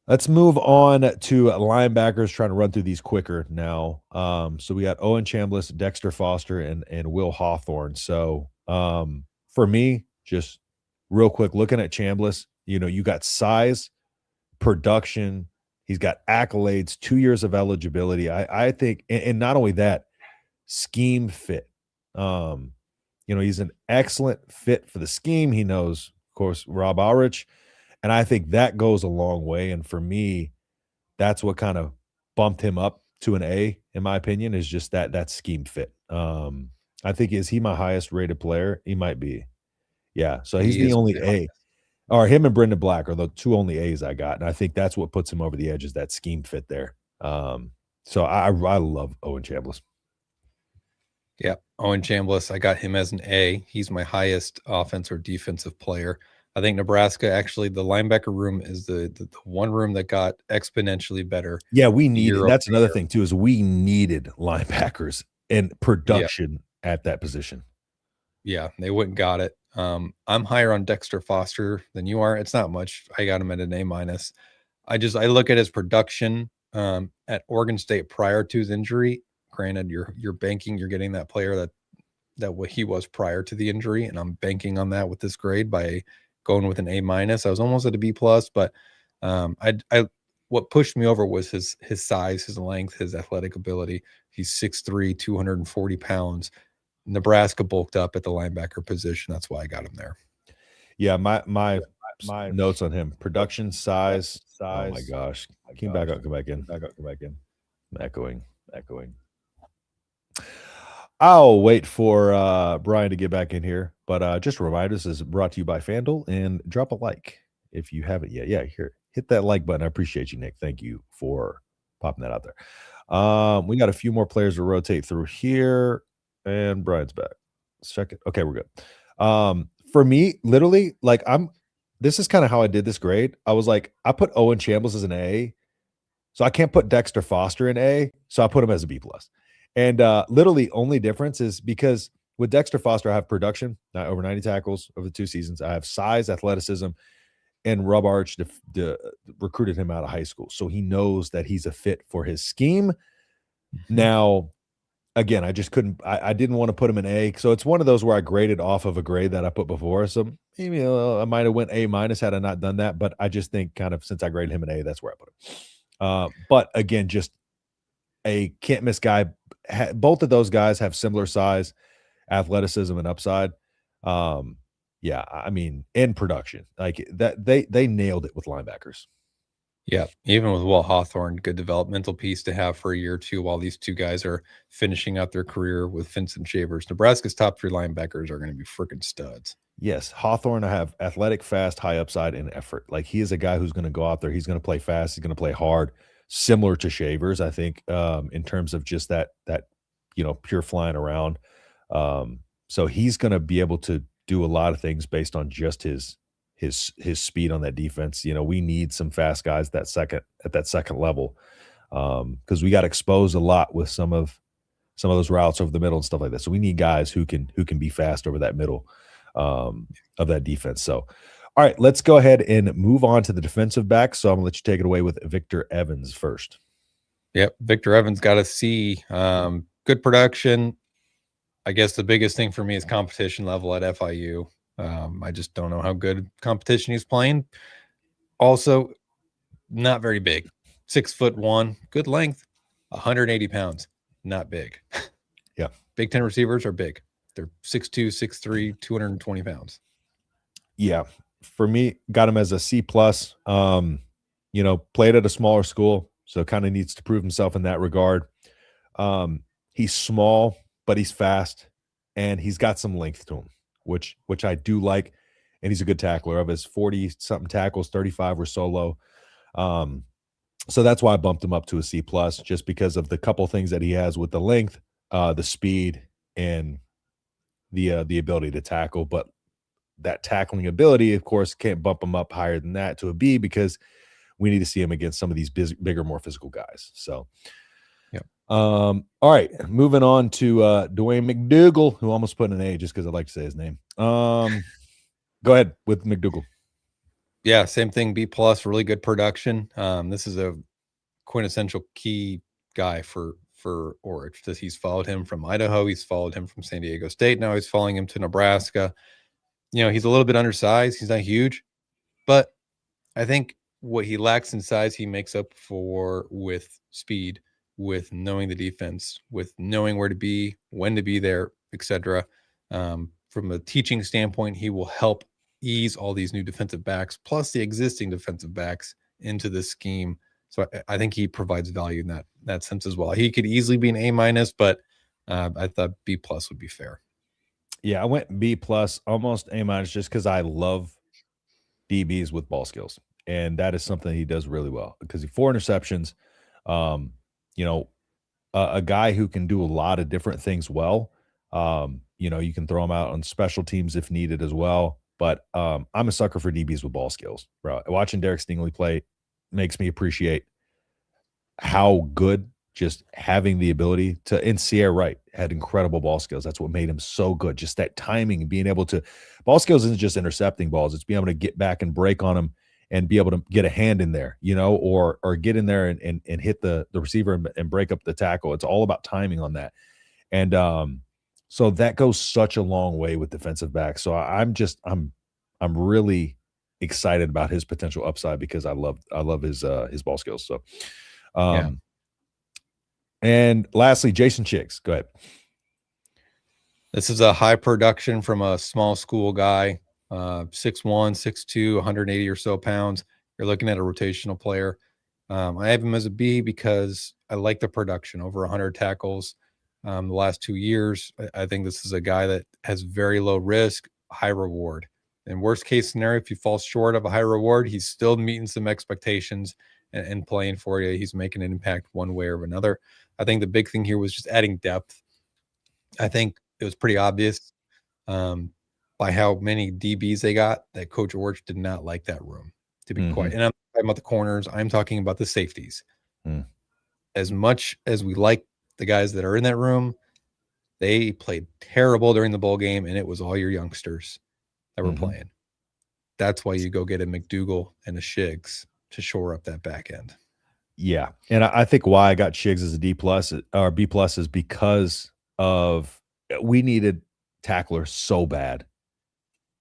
Let's move on to linebackers, trying to run through these quicker now. So we got Owen Chambliss, Dexter Foster, and Will Hawthorne. So for me, just real quick, looking at Chambliss, you got size, production. He's got accolades, 2 years of eligibility. I think, and not only that, scheme fit. He's an excellent fit for the scheme. He knows, of course, Rob Ulrich. And I think that goes a long way. And for me, that's what kind of bumped him up to an A, in my opinion, is just that scheme fit. I think, is he my highest rated player? He might be. Yeah. So he's the only A. Or him and Brendan Black are the two only A's I got. And I think that's what puts him over the edge, is that scheme fit there. So I love Owen Chambliss. Yeah. Owen Chambliss, I got him as an A. He's my highest offense or defensive player. I think Nebraska, actually, the linebacker room is the one room that got exponentially better. Yeah, we needed. That's another thing too, is we needed linebackers and production at that position. Yeah, they went and got it. I'm higher on Dexter Foster than you are. It's not much. I got him at an A-. I look at his production at Oregon State prior to his injury. Granted, you're banking, you're getting that player that what he was prior to the injury, and I'm banking on that with this grade by going with an A-. I was almost at a B+, but what pushed me over was his size, his length, his athletic ability. He's 6'3", 240 pounds. Nebraska bulked up at the linebacker position. That's why I got him there. Yeah, my notes on him: production, size. Oh my gosh! Come back in. Echoing. I'll wait for Brian to get back in here. But just a reminder, this is brought to you by FanDuel, and drop a like if you haven't yet. Yeah, here, hit that like button. I appreciate you, Nick. Thank you for popping that out there. We got a few more players to rotate through here, and Brian's back. Let's check it. Okay, we're good. For me, literally, like this is kind of how I did this grade. I was like, I put Owen Chambliss as an A, so I can't put Dexter Foster in A, so I put him as a B+. And literally only difference is because with Dexter Foster, I have production, over 90 tackles over the 2 seasons. I have size, athleticism, and Rob Arch recruited him out of high school. So he knows that he's a fit for his scheme. Now, again, I just couldn't – I didn't want to put him in A. So it's one of those where I graded off of a grade that I put before. So maybe I might have went A- had I not done that. But I just think kind of since I graded him an A, that's where I put him. But again, just a can't-miss guy. Both of those guys have similar size, athleticism, and upside. Yeah, I mean, in production, like that, they nailed it with linebackers. Yeah, even with Will Hawthorne, good developmental piece to have for a year or two while these two guys are finishing out their career with Vincent Shavers. Nebraska's top 3 linebackers are going to be freaking studs. Yes, Hawthorne, I have athletic, fast, high upside, and effort. Like, he is a guy who's going to go out there. He's going to play fast. He's going to play hard. similar to Shavers, I think, in terms of just that pure flying around. So he's going to be able to do a lot of things based on just his speed on that defense. We need some fast guys at that second level, because we got exposed a lot with some of those routes over the middle and stuff like that. So we need guys who can be fast over that middle of that defense. So, all right, let's go ahead and move on to the defensive back. So I'm gonna let you take it away with Victor Evans first. Yep, Victor Evans got a C. Good production. I guess the biggest thing for me is competition level at FIU. I just don't know how good competition he's playing. Also, not very big. 6'1", good length, 180 pounds. Not big. Yeah. Big Ten receivers are big. They're 6'2", 6'3", 220 pounds. Yeah. For me, got him as a C+. Played at a smaller school, so kind of needs to prove himself in that regard. He's small, but he's fast, and he's got some length to him, which I do like, and he's a good tackler. Of his 40-something tackles, 35 were solo. So that's why I bumped him up to a C+, just because of the couple things that he has with the length, the speed, and the ability to tackle. But that tackling ability, of course, can't bump him up higher than that to a B, because we need to see him against some of these bigger, more physical guys. So, yeah. All right, moving on to Dwayne McDougal, who almost put an A just because I like to say his name. Go ahead with McDougal. Yeah, same thing. B+, really good production. This is a quintessential key guy for Orich. He's followed him from Idaho. He's followed him from San Diego State. Now he's following him to Nebraska. He's a little bit undersized. He's not huge, but I think what he lacks in size, he makes up for with speed, with knowing the defense, with knowing where to be, when to be there, etc. From a teaching standpoint, he will help ease all these new defensive backs, plus the existing defensive backs, into the scheme. So I think he provides value in that sense as well. He could easily be an A-, but I thought B+ would be fair. Yeah, I went B+, almost A-, just because I love DBs with ball skills, and that is something he does really well, because 4 interceptions, a guy who can do a lot of different things well. You can throw him out on special teams if needed as well. But I'm a sucker for DBs with ball skills, bro. Watching Derek Stingley play makes me appreciate how good just having the ability to. And Sierra Wright had incredible ball skills. That's what made him so good. Just that timing and being able to. Ball skills isn't just intercepting balls; it's being able to get back and break on them and be able to get a hand in there, or get in there and hit the receiver and break up the tackle. It's all about timing on that. And so that goes such a long way with defensive backs. So I'm really excited about his potential upside, because I love his ball skills. So, Yeah. And lastly, Jason Chiggs. Go ahead. This is a high production from a small school guy, 6'1", 6'2", 180 or so pounds. You're looking at a rotational player. I have him as a B because I like the production, over 100 tackles the last 2 years. I think this is a guy that has very low risk, high reward. In worst case scenario, if he falls short of a high reward, he's still meeting some expectations and playing for you. He's making an impact one way or another. I think the big thing here was just adding depth. I think it was pretty obvious by how many DBs they got that Coach Orich did not like that room, to be quiet. And I'm talking about the corners. I'm talking about the safeties. As much as we like the guys that are in that room, they played terrible during the bowl game, and it was all your youngsters that were playing. That's why you go get a McDougal and a Shiggs to shore up that back end. Yeah, and I think why I got Shiggs as a D+ or B+ is because of we needed tackler so bad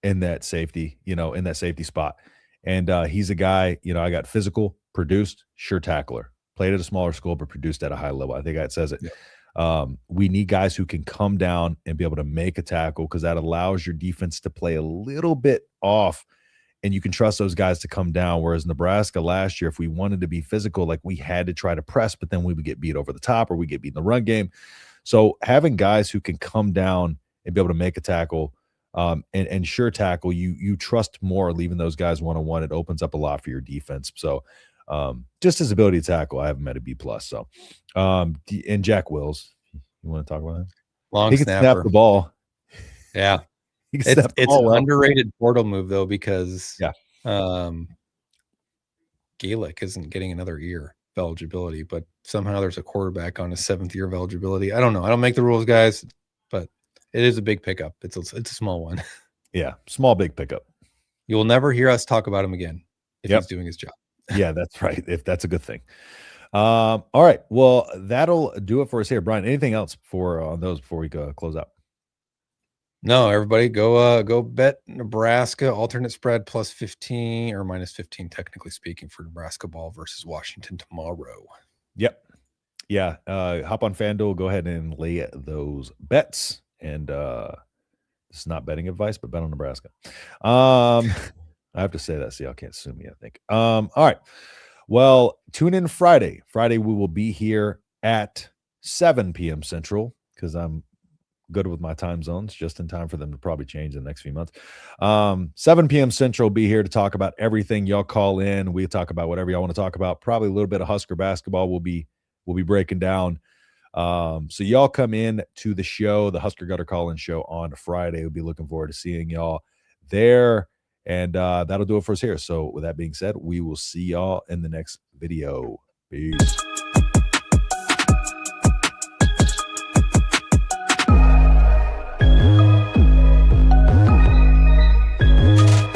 in that safety, in that safety spot. And he's a guy, I got physical, produced, sure tackler, played at a smaller school, but produced at a high level. I think that says it. Yeah. We need guys who can come down and be able to make a tackle, because that allows your defense to play a little bit off, and you can trust those guys to come down. Whereas Nebraska last year, if we wanted to be physical, like, we had to try to press, but then we would get beat over the top, or we get beat in the run game. So having guys who can come down and be able to make a tackle and sure tackle, you trust more leaving those guys one-on-one. It opens up a lot for your defense. So Just his ability to tackle, I have him at a B+. So, and Jack Wills, you want to talk about him? Long He can snap snapper. the ball. Yeah. He can snap the It's ball an well. underrated portal move though, because Yeah. Gaelic isn't getting another year of eligibility, but somehow there's a quarterback on his 7th year of eligibility. I don't know. I don't make the rules, guys, but it is a big pickup. It's a small one. Yeah, small big pickup. You will never hear us talk about him again if Yep. he's doing his job. Yeah, that's right. If that's a good thing. All right. Well, that'll do it for us here. Brian, anything else on those before we go close out? No, everybody go bet Nebraska alternate spread +15 or -15, technically speaking, for Nebraska ball versus Washington tomorrow. Yep. Yeah. Hop on FanDuel, go ahead and lay those bets. And this is not betting advice, but bet on Nebraska. I have to say that so y'all can't sue me, I think. All right. Well, tune in Friday. Friday, we will be here at 7 p.m. Central, because I'm good with my time zones, just in time for them to probably change in the next few months. 7 p.m. Central, be here to talk about everything. Y'all call in. We talk about whatever y'all want to talk about. Probably a little bit of Husker basketball we'll be breaking down. So y'all come in to the show, the Husker Gutter Call-In show on Friday. We'll be looking forward to seeing y'all there. And that'll do it for us here. So with that being said, we will see y'all in the next video. Peace.